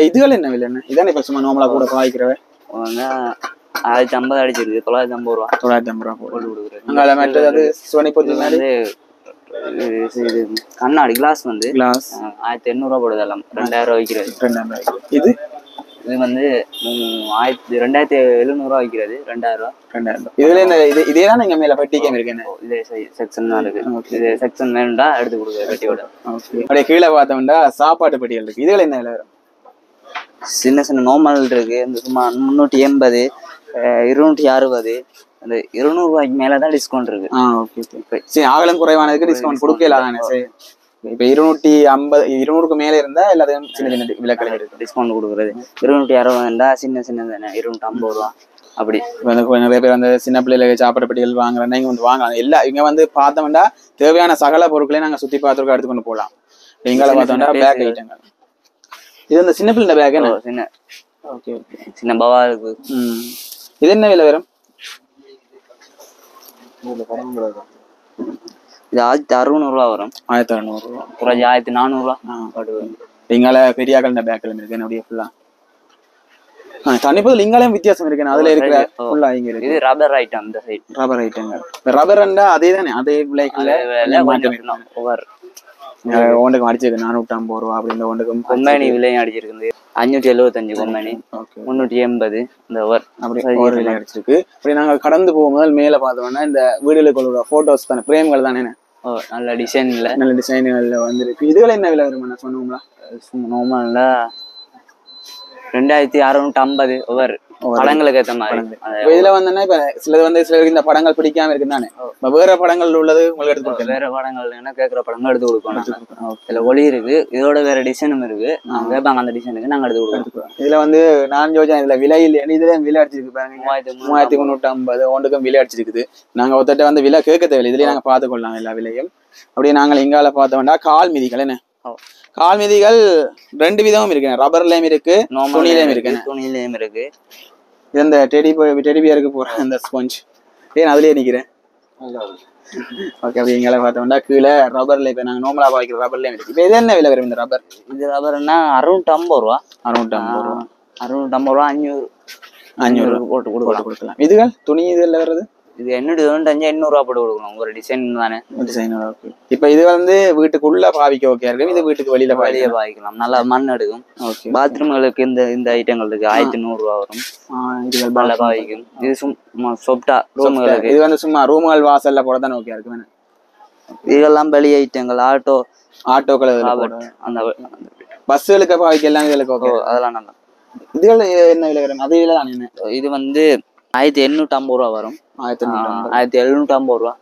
இதுகள் என்ன விலை? என்ன இதானே இப்ப சும்மா நார்மலா கூட பாய்க்கிறவ 1050 அடிச்சிருக்கு. 950 ரூபா 950 ரூபா போட்டு கொடுக்குறது. அங்கால மற்றது சோனி போட்டு வந்து இது கண்ணாடி கிளாஸ் வந்து கிளாஸ் 1800 ரூபா போடுதெல்லாம் 2000 ரூபா வைக்கிறது. 2000 இது வந்து 2700 ரூபா வைக்கிறது. 2000 ரூபா. இதுல என்ன இதே தான் நீங்க மேல பெட்டிக்கே இருக்கேன். இதே செக்ஷன் தான் இருக்கு. இதே செக்ஷன் வேணும்டா எடுத்து கொடுக்குறது பெட்டியோட. அப்படியே கீழே பார்த்தோம்னா சாப்பாட்டு பெட்டிகள் இருக்கு. இதுல என்ன விலை வரும்? சின்ன சின்ன நார்மல் இருக்கு. இந்த சும்மா 380, 260, அந்த 200 ரூபாய்க்கு மேலதான் டிஸ்கவுண்ட் இருக்கு. சரி, ஆகலம் குறைவானதுக்கு டிஸ்கவுண்ட் கொடுக்கல தானே. சரி, இப்ப 250 200க்கு மேல இருந்தா எல்லாத்தையும் சின்ன சின்ன விலைக்கடை இருக்கு டிஸ்கவுண்ட் கொடுக்குறது. 260 இருந்தா சின்ன சின்ன தானே 250 ரூபா. அப்படி நிறைய பேர் வந்து சின்ன பிள்ளைகளுக்கு சாப்பாடு பெட்டிகள் வாங்குறேன்னா இங்க வந்து வாங்கலாம். எல்லா இங்க வந்து பார்த்தோம்னா தேவையான சகல பொருட்களையும் நாங்க சுத்தி பார்த்துருக்கோம், எடுத்துக்கொண்டு போகலாம். எங்களை பார்த்தோம்னா பேக் ஐட்டங்கள். இது இந்த சின்ன பிள்ளை பேக் என்ன? சின்ன ஓகே சின்ன பவா இருக்கு. இது என்ன விலை வரும்? இது 1600 ரூபா வரும். 1600 ரூபா. 1400 ரூபா. இங்கால பெரியாக்கள் இந்த பேக்ல இருக்கு அப்படியே ஃபுல்லா. தனிப்பதில் இங்காலையும் வித்தியாசம் இருக்கு. அதுல இருக்கிற ஃபுல்லா இங்க இருக்கு. இது ரப்பர் ஐட்டம். இந்த சைடு ரப்பர் ஐட்டங்கள். ரப்பர்ண்டா அதே தானே, அதே விலைக்குள்ள ஓவர் ஒன்றுக்கு அடிச்சிருக்கு 450 ரூபா. அப்படி இந்த ஒன்றுக்கும் கம்பெனி விலையும் அடிச்சிருக்கு. 575 கம்பெனி, 380 இந்த ஓவர் அப்படி ஒரு விலை அடிச்சிருக்கு. அப்படி நாங்க கடந்து போகும்போது மேல பார்த்தோம்னா இந்த வீடுகளுக்குள்ள போட்டோஸ் தானே, பிரேம்கள் தானே. நல்ல டிசைன்ல நல்ல டிசைன்கள்ல வந்துருக்கு. இதுல என்ன விலை வரும் சொன்னோம்னா? நார்மல்ல 2650 ஓவர் படங்களுக்கு ஏற்ற மாதிரி. இதுல வந்தோன்னா இப்ப சிலருக்கு இந்த படங்கள் பிடிக்காம இருக்கு தானே, வேற படங்கள் உள்ளது உங்களுக்கு எடுத்து கொடுக்க. வேற படங்கள் கேட்கிற படங்கள் எடுத்து கொடுக்கணும். இதுல ஒளி இருக்கு, இதோட வேற டிசைனும் இருக்கு. நாங்க கேட்பாங்க அந்த டிசைனுக்கு நாங்க எடுத்து கொடுக்கணும். இதுல வந்து நான் யோசிச்சேன் இதுல விலை இல்லை, இதுல விலை அடிச்சிருக்கு பாருங்க 3350 ஒன்றுக்கும் விலை அடிச்சிருக்குது. நாங்க ஒருத்தட்ட வந்து விலை கேட்க தேவையில்லை, இதுலயே நாங்க பார்த்துக்கொள்ளலாம் எல்லா விலையும். அப்படியே நாங்கள் இங்கால பார்த்தோம்னா கால் மிதிகள் என்ன, கால் மிதிகள் 2 விதமும் இருக்கு. ரப்பர்லயும் இருக்கு, துணியிலயும் இருக்கு. துணியிலயும் இருக்கு. இது இந்த டெடிபியருக்கு போற அந்த ஸ்பாஞ்ச் ஏன் அதுலயே நிக்கிறேன். ஓகே, அப்படி இங்கால பார்த்தோம்னா கீழே ரப்பர்ல இப்ப நாங்க நார்மலா பாய்க்கிற ரப்பர்லயும் இருக்கு. இப்ப இது என்ன விலை வரும் இந்த ரப்பர்? இது ரப்பர்னா 650 ரூபா. 650 ரூபா. 650 ரூபா 500 போட்டு கொடுக்கலாம். இதுகள் துணி இதுல வருது. இது 800 ரூபா போட்டு கொடுக்கணும். ஒரு டிசைன் தானே. டிசைன் இப்ப இது வந்து வீட்டுக்குள்ள பாவிக்க ஓகே இருக்கும். இது வீட்டுக்கு வெளியில பாவிக்கலாம். நல்லா மண் எடுக்கும். பாத்ரூம்களுக்கு இந்த ஐட்டங்கள் இருக்கு. 1100 ரூபா வரும். இது நல்லா பாவிக்கும். இது சும்மா சொப்டா ரூம்களுக்கு. இது வந்து சும்மா ரூம்கள் வாசல்ல போட தான் ஓகே இருக்கு. இதெல்லாம் வெளி ஐட்டங்கள் ஆட்டோக்கள் அந்த பஸ்ஸுகளுக்கு பாவிக்க எல்லாம் இதுகளுக்கு ஓகே. அதெல்லாம் நல்லா. இதுகள் என்ன விலை வரும்? அதே விலை தான். என்ன இது வந்து 1850 ரூபா வரும். 1750 ரூபா.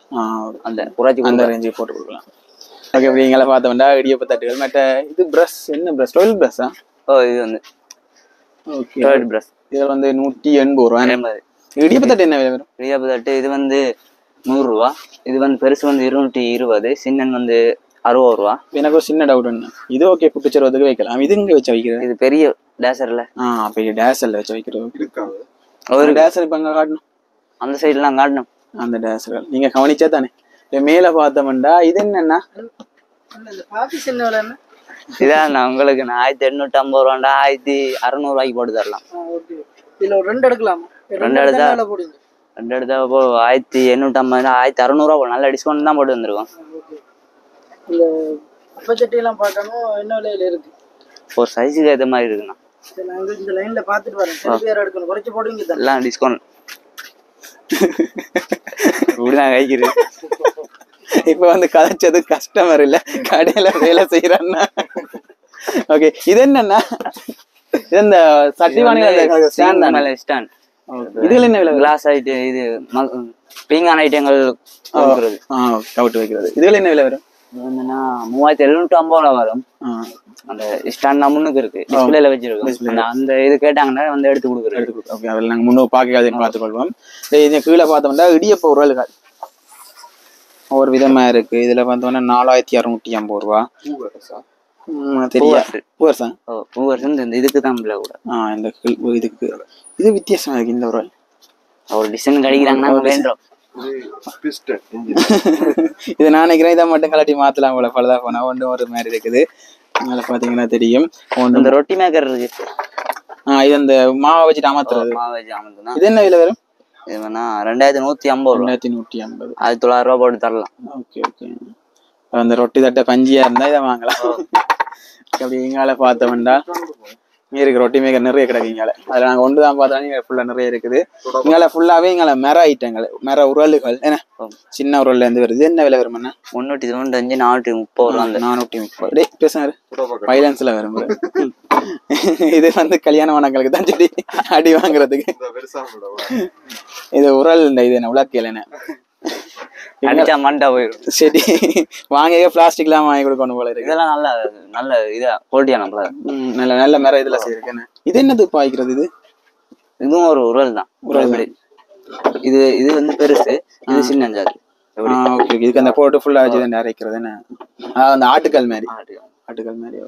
அந்த குறைச்சி அந்த ரேஞ்சு போட்டு கொடுக்கலாம். ஓகே, நீங்கள பார்த்தோம்னா இடியப்ப தட்டுகள். மற்ற இது பிரஷ் என்ன பிரஷ்? டொயில் பிரஷா? இது வந்து ஓகே டொயில் பிரஷ். இது வந்து 180 ரூபா. இடியப்ப தட்டு என்ன விலை வரும்? இடியப்ப தட்டு இது வந்து 100 ரூபா. இது வந்து பெருசு வந்து 220, சின்னன் வந்து 60 ரூபா. எனக்கு ஒரு சின்ன டவுட் ஒண்ணு. இது ஓகே புட்டுச்சருவதுக்கு வைக்கலாம். இது இங்க வச்சு வைக்கிறது? இது பெரிய டேசர்ல. பெரிய டேசர்ல வச்சு வைக்கிறது. ஒரு டேசர் இப்ப அங்க காட்டணும், அந்த சைட்லாம் காட்டணும். அந்த டேசர்கள் நீங்க கவனிச்சா தானே. மேல பார்த்தோம்னா இது என்னன்னா இதான் உங்களுக்கு 1850 ரூபாண்டா 1600 ரூபாய்க்கு போட்டு தரலாம். இதுல 2 எடுக்கலாம். 2 எடுத்தா 1850 1600 ரூபா நல்ல டிஸ்கவுண்ட் தான் போட்டு வந்திருக்கோம். இந்த பட்ஜெட் எல்லாம் பார்க்கணும் என்ன விலையில இருக்கு. ஒரு சைஸுக்கு ஏற்ற மாதிரி இருக்குண்ணா. நாங்க இந்த லைன்ல பாத்துட்டு வரேன். சில பேர் எடுக்கணும், குறைச்சு போடுவீங்க தான். எல்லாம் டிஸ்கவுண்ட் இப்படிதான் கைக்குது. இப்ப வந்து கதைச்சது கஸ்டமர் இல்ல, கடையில வேலை செய்யறான்னா. ஓகே, இது என்னன்னா இது இந்த சட்டிவானிகள் ஸ்டாண்ட். இதுல என்ன விலை? கிளாஸ் ஐட்டம் இது பீங்கான் ஐட்டங்கள் கொடுக்குறது. கவுட்டு வைக்கிறது. இதுல என்ன விலை வரும்? இது வந்துன்னா 3750 வரும். அந்த ஸ்டாண்ட் முன்னுக்கு இருக்கு, டிஸ்பிளேல வச்சிருக்கோம். அந்த இது கேட்டாங்கன்னா வந்து எடுத்து கொடுக்குறது. ஓகே, அதில் நாங்கள் முன்னே பார்த்துக்கொள்வோம். இது கீழே பார்த்தோம்னா இடியப்ப உரல்கள் ஒவ்வொரு விதமா இருக்கு. இதுல பார்த்தோம்னா 4650 ரூபா. தெரியாது இதுக்கு தான் கூட இந்த இதுக்கு இது வித்தியாசமா இருக்கு. இந்த உரல் ஒரு டிசைன் கிடைக்கிறாங்கன்னா வேண்டோம். இது நான் நினைக்கிறேன் இதை மட்டும் கலட்டி மாத்தலாம் போல. பலதா போனா ஒன்று ஒரு மாதிரி இருக்குது. அதனால பாத்தீங்கன்னா தெரியும். இந்த ரொட்டி மேக்கர் இருக்கு. இது அந்த மாவை வச்சுட்டு அமர்த்துறது. இது என்ன விலை வரும்? இது வேணா 2150. 2150. 1900 ரூபா போட்டு தரலாம். Okay okay. அந்த ரொட்டி தட்டை பஞ்சியா இருந்தா இதை வாங்கலாம். அப்படி இங்கால பார்த்தோம்னா இங்கே இருக்கு ரொட்டி மேக்கர் நிறைய கிடைக்கு இங்கால. அதில் நாங்கள் ஒன்று தான் பார்த்தோம். இங்கே ஃபுல்லாக நிறைய இருக்குது. இங்கால ஃபுல்லாகவே இங்கால மர ஐட்டங்கள், மர உரல்கள். என்ன சின்ன உரல்ல இருந்து வருது. என்ன விலை வருமாண்ணா? 395, 430 ரூபா. 430. டே பேசுனாரு ஃபைனான்ஸ்ல வரும். இது வந்து கல்யாண வணங்களுக்கு தான் சொல்லி அடி வாங்குறதுக்கு. இது உரல் இது என்ன உலக்கியல் என்ன மண்டா போயிடும். சரி, வாங்க பிளாஸ்டிக்லாம் வாங்கி கொடுக்கணும் போல இருக்கு. இதெல்லாம் நல்ல நல்ல இதா குவாலிட்டியான நல்ல நல்ல மரம் இதுல செய்யிருக்கு. இது என்னது பாய்க்கிறது? இது இதுவும் ஒரு உரல் தான். உரல் இது இது வந்து பெருசு, இது சின்ன ஜாதி. ஓகே, இதுக்கு அந்த போட்டு ஃபுல்லா வச்சு அரைக்கிறது என்ன? அந்த ஆட்டுக்கல் மாதிரி. ஆட்டுக்கல் மாதிரி.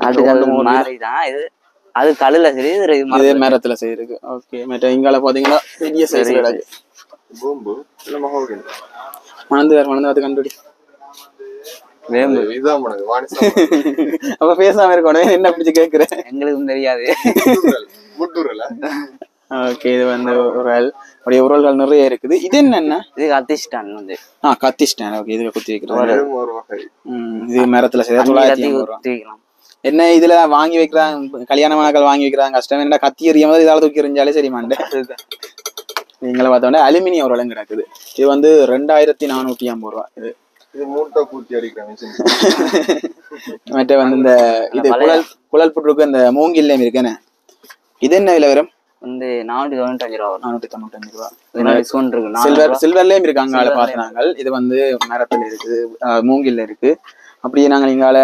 ஆட்டுக்கல் மாதிரி தான் இது. அது கல்லுல சரி, இது மரத்துல செய்யிருக்கு. ஓகே, மற்ற இங்கால பாத்தீங்கன்னா பெரிய சைஸ் கிடக்கு. மணந்து அது கண்டுபிடி. அப்ப பேசாம இருக்கணும். என்ன பிடிச்சு கேக்குறேன், எங்களுக்கும் தெரியாது. ஓகே, இது வந்து உரல். அப்படியே உரல்கள் நிறைய இருக்குது. இது என்னன்னா? இது கத்தி ஸ்டாண்ட் வந்து. கத்தி ஸ்டாண்ட். ஓகே, இதுல குத்தி வைக்கிறது. இது மரத்துல செய்ய 950 ரூபா. என்ன இதுல வாங்கி வைக்கிறாங்க, கல்யாண மணக்கள் வாங்கி வைக்கிறாங்க. கஷ்டம் என்ன, கத்தி எறியும் போது இதால தூக்கி எறிஞ்சாலே சரி மாண்டே. நீங்கள பார்த்தோம்னா அலுமினியம் உரலும் கிடக்குது. இது வந்து 2450 ரூபா. இது மூட்டை பூச்சி அடிக்கிறாங்க. மற்ற வந்து இந்த இது குழல் புட்டுருக்கு இந்த மூங்கில்லையும் இருக்குன்னு. இது என்ன விலை வரும்? வந்து 495 ரூபா. 495 ரூபா. டிஸ்கவுண்ட் இருக்கு. சில்வர்லயும் இருக்கு. அங்கால பார்த்தாங்க. இது வந்து மரத்துல இருக்குது, மூங்கில்ல இருக்கு. அப்படியே நாங்கள் இங்கால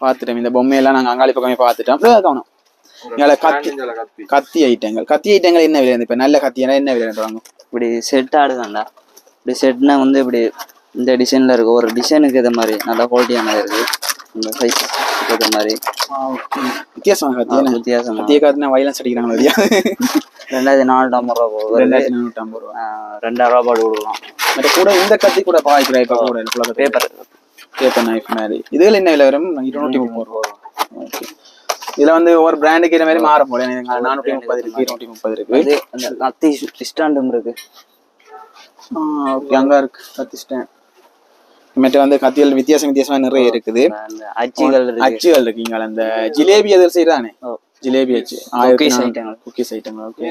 பார்த்துட்டோம். இந்த பொம்மையெல்லாம் நாங்கள் அங்காளி பக்கமே பார்த்துட்டோம். கவனம் கத்தி ஐட்டங்கள். கத்தி ஐட்டங்கள் என்ன விலை? இப்ப நல்ல கத்தியா என்ன விலை வாங்கும்? இப்படி செட் ஆடுதாண்டா. இப்படி செட்னா வந்து இப்படி இந்த டிசைன்ல இருக்கு. ஒரு டிசைனுக்கு ஏற்ற மாதிரி நல்ல குவாலிட்டியான இருக்கு. இந்த சைஸ் ஏற்ற மாதிரி வித்தியாசமான கத்தி. வித்தியாசம் கத்தியை காத்தினா வயலன்ஸ் அடிக்கிறாங்களா? 2450 ரூபா போகுது. 2450 ரூபா. 2000 ரூபா போட்டு கொடுக்கலாம். மற்ற கூட இந்த கத்தி கூட பாய்க்கிறா. இப்ப கூட பேப்பர் நைஃப் மாதிரி. இதுல என்ன விலை வரும்? 230 ரூபா. ஓகே, இதுல வந்து ஒரு பிராண்டுக்கு ஏற்ற மாதிரி மாறும் போல. 430 இருக்கு, 230 இருக்கு. அந்த கத்தி ஸ்டாண்டும் இருக்கு. ஓகே, அங்க இருக்கு கத்தி ஸ்டாண்ட். மற்ற வந்து கத்திகள் வித்தியாசமா நிறைய இருக்குது. அச்சுகள் இருக்கு. இங்க அந்த ஜிலேபி எதிர் செய்யறானே, ஜிலேபி வச்சு குக்கீஸ் ஐட்டங்கள். ஓகே,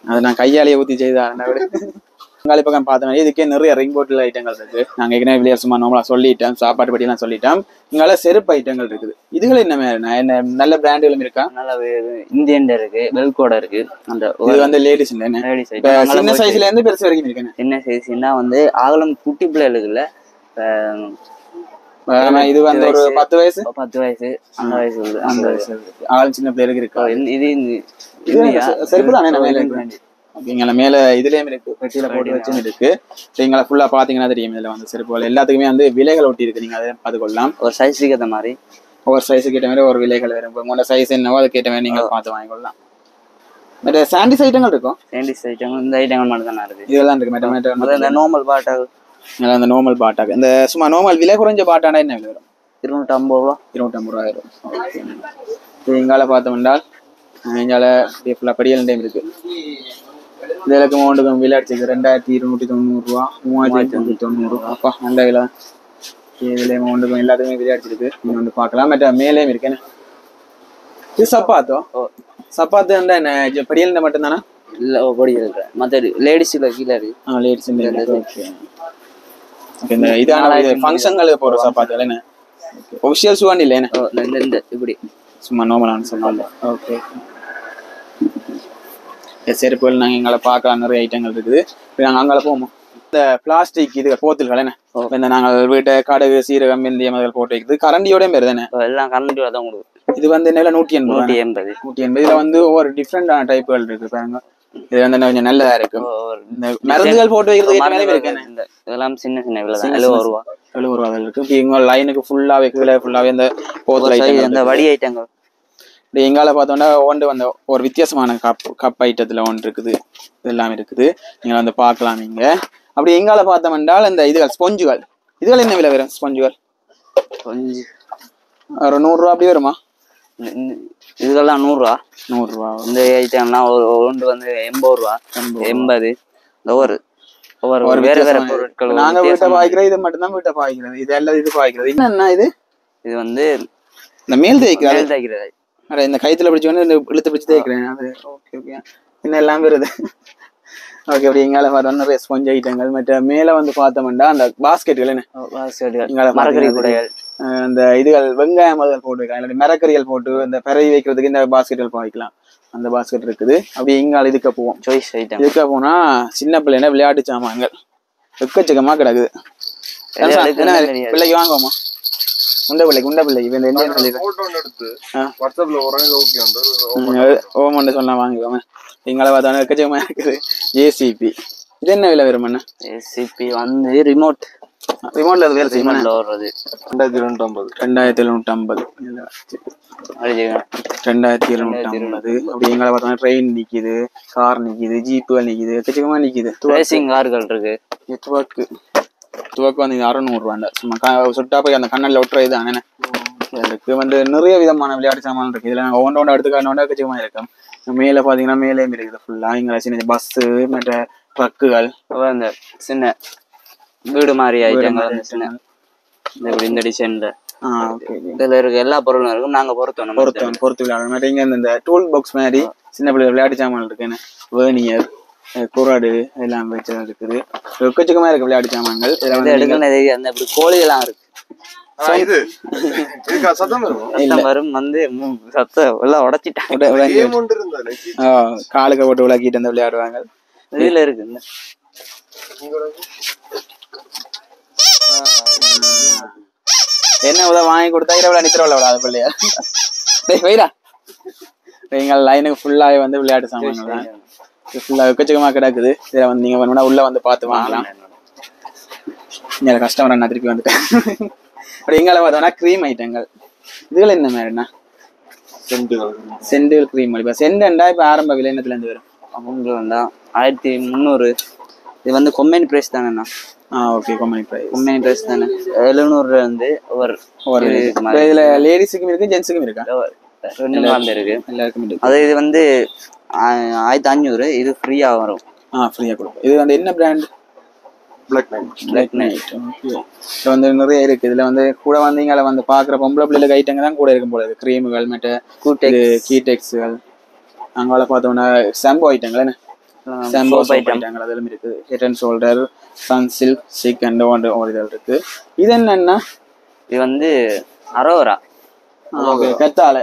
அதை நான் கையாலேயே ஊத்தி செய்தேன். அங்காளி பக்கம் பார்த்தோம்னா இதுக்கே நிறைய ரெயின் போட்டில் ஐட்டங்கள் இருக்கு. நாங்கள் ஏற்கனவே வெளியே சும்மா நார்மலாக சொல்லிட்டோம். சாப்பாடு பற்றிலாம் சொல்லிட்டோம். இங்கால செருப்பு ஐட்டங்கள் இருக்குது. இதுகள் என்ன நல்ல பிராண்டுகளும் இருக்கா? நல்ல இந்தியன் இருக்கு, வெல்கோட இருக்கு. அந்த இது வந்து லேடிஸ் சின்ன சைஸ்ல இருந்து பெருசு வரைக்கும் இருக்கு. சின்ன சைஸ்னா வந்து ஆகலம் குட்டி பிள்ளைகளுக்குள்ள. இது வந்து ஒரு 10 வயசு அந்த வயசு அந்த வயசு ஆகலம் சின்ன பிள்ளைகளுக்கு இருக்கா? இது செருப்பு தானே. ஓகேங்களா, மேல இதுலயும் இருக்கு, பெட்டியில போட்டு வச்சும் இருக்கு. நீங்களா ஃபுல்லா பாத்தீங்கன்னா தெரியும். இதுல வந்து செருப்புகள் எல்லாத்துக்குமே வந்து விலைகள் ஒட்டி இருக்கு. நீங்க அதை பார்த்துக்கொள்ளலாம். ஒரு சைஸுக்கு ஏற்ற மாதிரி, ஒவ்வொரு சைஸுக்கு ஏற்ற மாதிரி ஒரு விலைகள் வரும். உங்களோட சைஸ் என்னவோ அதுக்கு ஏற்ற மாதிரி நீங்க பார்த்து வாங்கிக்கொள்ளலாம். மற்ற சாண்டிஸ் ஐட்டங்கள் இருக்கும். சாண்டிஸ் ஐட்டங்கள் இந்த ஐட்டங்கள் மட்டும் தான் இருக்கு. இதெல்லாம் இருக்கு. மற்ற இந்த நார்மல் பாட்டாக, அந்த நார்மல் பாட்டாக, இந்த சும்மா நார்மல் விலை குறைஞ்ச பாட்டானா என்ன விலை வரும்? 250 ரூபா. 250 ரூபா வரும். ஓகே, இங்கால பார்த்தோம் என்றால் இங்கால ஃபுல்லா படியல் டைம் இருக்கு. இதற்கு அமௌண்ட்டுக்கு விலை அடிச்சிருக்கு 2290 ரூபா, 3290 ரூபா. அப்பா நல்ல விலை. இதுல அமௌண்ட்டுக்கும் எல்லாத்துக்குமே விலை அடிச்சிருக்கு. நீங்க வந்து பார்க்கலாம். மற்ற மேலேயும் இருக்கேன்னு. இது சப்பாத்தோ? சப்பாத்து என்ன படியல் மட்டும் தானே? இல்ல, படியல் மற்ற லேடிஸ்ல கீழே இருக்கு. லேடிஸ் இந்த இதான ஃபங்க்ஷன்கள் போற சப்பாத்துகள் என்ன ஒஃபிஷியல் ஷூ இல்ல என்ன? இந்த இப்படி சும்மா நார்மலான சப்பாத்து. ஓகே, செருப்புகள் நாங்கள் எங்களை பார்க்கலாம், நிறைய ஐட்டங்கள் இருக்குது. நாங்கள் அங்கே போவோமா? இந்த பிளாஸ்டிக் இது போத்தல்கள் என்ன இந்த நாங்கள் வீட்டை கடுகு சீரகம் வெந்தய முதல் போட்டு வைக்கிறது கரண்டியோட பேர் தானே? எல்லாம் கரண்டியோட தான் கொடுக்கும். இது வந்து என்ன 180. இதுல வந்து ஒவ்வொரு டிஃப்ரெண்டான டைப்புகள் இருக்கு பாருங்க. இது வந்து கொஞ்சம் நல்லதா இருக்கும். இந்த மருந்துகள் போட்டு வைக்கிறது இதெல்லாம் சின்ன சின்ன விலை தான். 70 ரூபா இருக்கு. இவங்க லைனுக்கு ஃபுல்லாவே கீழே ஃபுல்லாவே இந்த போத்தல் ஐட்டம், இந்த வடி ஐட்டங்கள். எங்கால பார்த்தோம்னா ஒன்று வந்து ஒரு வித்தியாசமான கப் ஐட்டத்துல ஒன்று இருக்குது. இதெல்லாம் இருக்குது, நீங்க வந்து பார்க்கலாம். நீங்க அப்படி எங்கால பார்த்தோம் என்றால் இந்த இதுகள் ஸ்பொஞ்சுகள், இதுகள் என்ன விலை வரும்? ஸ்பொஞ்சுகள் ஒரு 100 ரூபா அப்படி வருமா? இதுக்கெல்லாம் 100 ரூபா. 100 ரூபா. இந்த ஐட்டம்லாம் ஒன்று வந்து 80 ரூபா, 80. ஒவ்வொரு ஒவ்வொரு வேற வேற பொருட்கள். நாங்க வீட்டை பாய்க்கிறது இது மட்டும்தான், வீட்டை பாய்க்கிறது இது எல்லாம் இது பாய்க்கிறது. என்னன்னா இது வந்து இந்த மேல் தேய்க்கிறது. இந்த கைத்துல பிடிச்சி வந்து இந்த இழுத்து பிடிச்சி தேய்க்கிறேன். அது ஓகே ஓகே. இன்னும் எல்லாம் வருது. ஓகே. அப்படி எங்கால பார்த்தோம்னா நிறைய ஸ்பொஞ்ச் ஐட்டங்கள். மற்ற மேல வந்து பார்த்தோம்னா அந்த பாஸ்கெட்டுகள் என்ன மரக்கறி கூடைகள், அந்த இதுகள் வெங்காயம் முதல் போட்டு வைக்கலாம், இல்லாட்டி மரக்கறிகள் போட்டு இந்த பெறி வைக்கிறதுக்கு இந்த பாஸ்கெட்டுகள் பாய்க்கலாம். அந்த பாஸ்கெட் இருக்குது. அப்படி எங்கால இதுக்க போவோம். Choice item. இதுக்க போனா சின்ன பிள்ளைங்க விளையாட்டு சாமான்கள் எக்கச்சக்கமா கிடக்குது. பிள்ளைக்கு வாங்குவோமா? உண்ட பிள்ளை இப்ப இந்த ஓமன்னு சொன்னா வாங்குவோமே. எங்களை பார்த்தோன்னா எக்கச்சக்கமா இருக்குது. ஜேசிபி இது என்ன விலை வரும்? ஜேசிபி வந்து ரிமோட்ல அது வேலை செய்யணும். 2750. அப்படி எங்களை பார்த்தோம்னா ட்ரெயின் நிக்குது, கார் நிக்குது, ஜீப்புகள் நிக்குது, எக்கச்சக்கமா நிக்குது. கார்கள் இருக்கு. துவக்கு வந்து 600 ரூபாண்ட சும்மா சுட்டா போய் அந்த கண்ணல்ல ஒட்டுறது தானே. அதுக்கு வந்து நிறைய விதமான விளையாட்டு சாமான் இருக்கு. இதுல நாங்கள் ஒவ்வொன்றோட எடுத்துக்காட்டோட கச்சிகமா இருக்கும். மேல பாத்தீங்கன்னா மேலேயும் இருக்குது ஃபுல்லா. இங்க சின்ன பஸ்ஸு மற்ற ட்ரக்குகள், அந்த சின்ன வீடு மாதிரி ஐட்டங்கள் இந்த டிசைன்ல இதுல இருக்க எல்லா பொருளும் இருக்கும். நாங்க பொறுத்து விளையாடணும். மற்ற இங்க இந்த டூல் பாக்ஸ் மாதிரி சின்ன பிள்ளை விளையாட்டு சாமான் இருக்குன்னு வேர்னியர், குறாடு எல்லாம் வச்சு இருக்குது. எக்கச்சக்கமா இருக்கு விளையாட்டு சாமான்கள். அந்த கோழியெல்லாம் இருக்கு. காலுக்க போட்டு விளக்கிட்டு வந்து விளையாடுவாங்க. இதுல இருக்கு என்ன உதவி வாங்கி கொடுத்தா இரவுல நித்திர விளையாட பிள்ளையா வைரா. எங்கள் லைனுக்கு ஃபுல்லாவே வந்து விளையாட்டு சாமான்கள் தான். ஃபுல்லா எக்கச்சக்கமா கிடக்குது. இதில் வந்து நீங்க வேணும்னா உள்ள வந்து பார்த்து வாங்கலாம். இங்கே கஸ்டமர் அண்ணா திருப்பி வந்துட்டேன். அப்படி எங்களை பார்த்தோம்னா க்ரீம் ஐட்டங்கள். இதுகள் என்ன மாதிரிண்ணா? செண்டுகள் க்ரீம். இப்போ செண்டுண்டா இப்போ ஆரம்ப விலை என்னத்துல இருந்து வரும்? அவங்க வந்தா 1300. இது வந்து கொம்பைன் பிரைஸ் தானேண்ணா? ஓகே. கொம்பைன் பிரைஸ் தானே. 700 இருந்து ஒரு இதுல லேடிஸுக்கும் இருக்கு ஜென்ஸுக்கும் இருக்கா? இருக்கு எல்லாருக்கும் இருக்கு. அது இது வந்து 1500. இது ஃப்ரீயா வரும். ஃப்ரீயா கொடுக்கும். இது வந்து என்ன பிராண்ட்? Black night. இது வந்து நிறைய இருக்கு. இதுல வந்து கூட வந்து இங்கே வந்து பாக்குற பொம்பளை பிள்ளைகளுக்கு ஐட்டங்க தான் கூட இருக்கும் போல. கிரீமுகள் மற்ற கீடெக்ஸுகள். அங்கே பார்த்தோம்னா ஷாம்பு ஐட்டங்கள் என்ன ஷாம்பு ஐட்டங்கள் அதெல்லாம் இருக்குது. Head and shoulder, Sunsilk, Chik and இதெல்லாம் இருக்கு. இது என்னன்னா இது வந்து அரோரா கத்தால.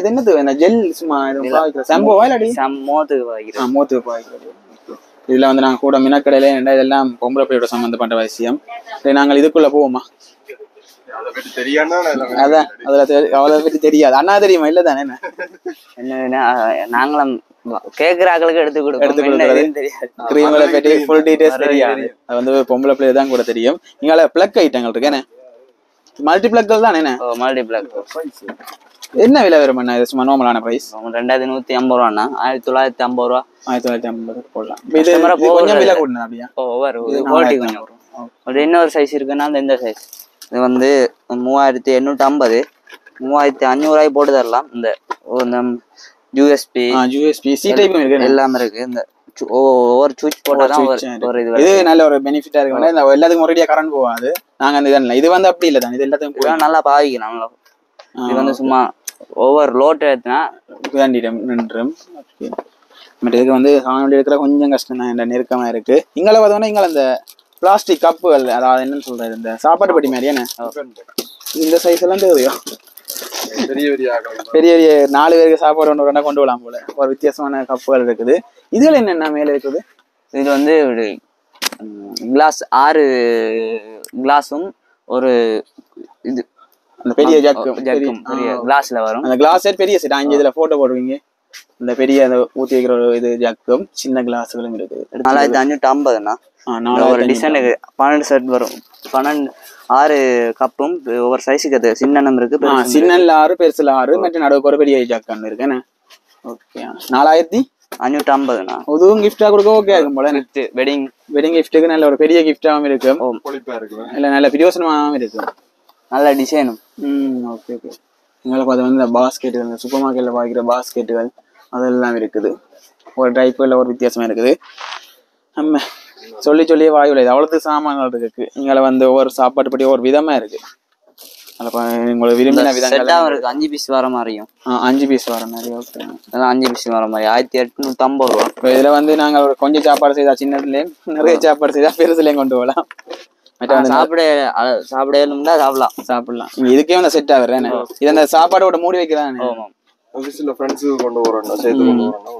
இது என்னது? ஜெல் சும்மா ஷாம்புவா இல்லாடி மோத்துக்கு பாய்க்கிறது. இதுல வந்து நாங்க கூட மினக்கடையில இதெல்லாம் பொம்பளை பிள்ளையோட சம்பந்தப்பட்ட விஷயம். நாங்கள் இதுக்குள்ள போவோமா? அதான் அதுல அவ்வளவு பற்றி தெரியாது. அண்ணா தெரியுமா? இல்ல தானே. என்ன நாங்களும் கேக்குறாங்களுக்கு எடுத்து கொடுக்கிறது. கிரீம்களை பற்றி ஃபுல் டீடைல்ஸ் தெரியாது. அது வந்து பொம்பளை பிள்ளை தான் கூட தெரியும். இங்கால பிளக் ஐட்டங்கள் இருக்கு. என்ன மல்டி பிளக்கள் தான்? என்ன மல்டி பிளக் என்ன விலை வரும்? இது சும்மா நார்மலான பிரைஸ் 2150 ரூபாண்ணா. 1950 ரூபா. 1950 போடலாம். இது கொஞ்சம் விலை கூடணும் அப்படியா? கொஞ்சம் இன்னொரு சைஸ் இருக்குன்னா அந்த இந்த சைஸ் இது வந்து 3850, 3500 போட்டு தரலாம். இந்த யூஎஸ்பி சி டைப் இருக்கு, எல்லாமே இருக்கு. இந்த ஒவ்வொரு சுவிட்ச் போட்டாதான் ஒரு இது நல்ல ஒரு பெனிஃபிட்டா இருக்கு. எல்லாத்துக்கும் ஒரேடியா கரண்ட் போகாது. நாங்க அந்த இதெல்லாம் இது வந்து அப்படி இல்லை தான். இது எல்லாத்தையும் நல்லா பாவிக்கலாம். இது வந்து சும்மா ஓவர் லோட் ஏற்றினா நின்றும். பட் இதுக்கு வந்து சாணி எடுக்கிற கொஞ்சம் கஷ்டம் தான். இந்த நெருக்கமாக இருக்கு. இங்கே பார்த்தோம்னா இங்கே அந்த பிளாஸ்டிக் கப்புகள், அதாவது என்னன்னு சொல்றது, இந்த சாப்பாட்டு பட்டி மாதிரி. என்ன இந்த சைஸ் எல்லாம் தேவையோ? பெரிய பெரிய ஆகலாம் பெரிய பெரிய 4 பேருக்கு சாப்பாடு ஒன்று கொண்டு வரலாம் போல ஒரு வித்தியாசமான கப்புகள் இருக்குது. இதுல என்னென்ன மேல இருக்குது? இது வந்து ஒரு கிளாஸ் 6 கிளாஸும் ஒரு இது அந்த பெரிய ஜக்கும் பெரிய கிளாஸ்ல வரும். அந்த கிளாஸ் செட் பெரிய செட். அங்கே இதுல போட்டோ போடுவீங்க. இந்த பெரிய அந்த ஊத்தி வைக்கிற ஒரு இது ஜக்கும் சின்ன கிளாஸ்களும் இருக்குது. 4550ண்ணா. ஒரு டிசைனுக்கு 12 செட் வரும். 6 கப்பும் ஒவ்வொரு சைஸுக்கு சின்ன நம்பர் இருக்கு. சின்னல 6 பெருசுல 6 மற்றும் நடுவுக்கு ஒரு பெரிய ஜக்கம் இருக்கு. என்ன ஓகே 4550ண்ணா. அதுவும் கிஃப்டா கொடுக்க ஓகே இருக்கும் போல. வெட்டிங் கிஃப்ட்டுக்கு நல்ல ஒரு பெரிய கிஃப்டாவும் இருக்கு. இல்ல நல்ல பிரயோசனமாகவும் இருக்கு. நல்ல டிசைனும். Okay okay. இங்கே பார்த்து வந்து இந்த பாஸ்கெட்டுகள், இந்த சூப்பர் மார்க்கெட்டில் பார்க்குற பாஸ்கெட்டுகள் அதெல்லாம் இருக்குது. ஒரு டைப்பில் ஒரு வித்தியாசமாக இருக்குது. நம்ம சொல்லியே வாயுல இது அவ்வளோது சாமான்கள் இருக்கு. இங்கே வந்து ஒவ்வொரு சாப்பாட்டு பற்றி ஒவ்வொரு விதமாக இருக்கு. அதில் உங்களுக்கு விரும்பின விதங்கள் இருக்கு. 5 பீஸ் வர மாதிரியும் 5 பீஸ் வர மாதிரி. ஓகே அதெல்லாம் 5 பீஸ் வர மாதிரி 1850 ரூபா. இப்போ இதில் வந்து நாங்கள் ஒரு கொஞ்சம் சாப்பாடு செய்தா சின்னதுலேயும் நிறைய சாப்பாடு செய்தா பெருசுலேயும் கொண்டு போகலாம். சாப்பிடணும்னா சாப்பிடலாம். இதுக்கே வந்து செட் ஆகுறேன். இது அந்த சாப்பாடோட மூடி வைக்கிறான்.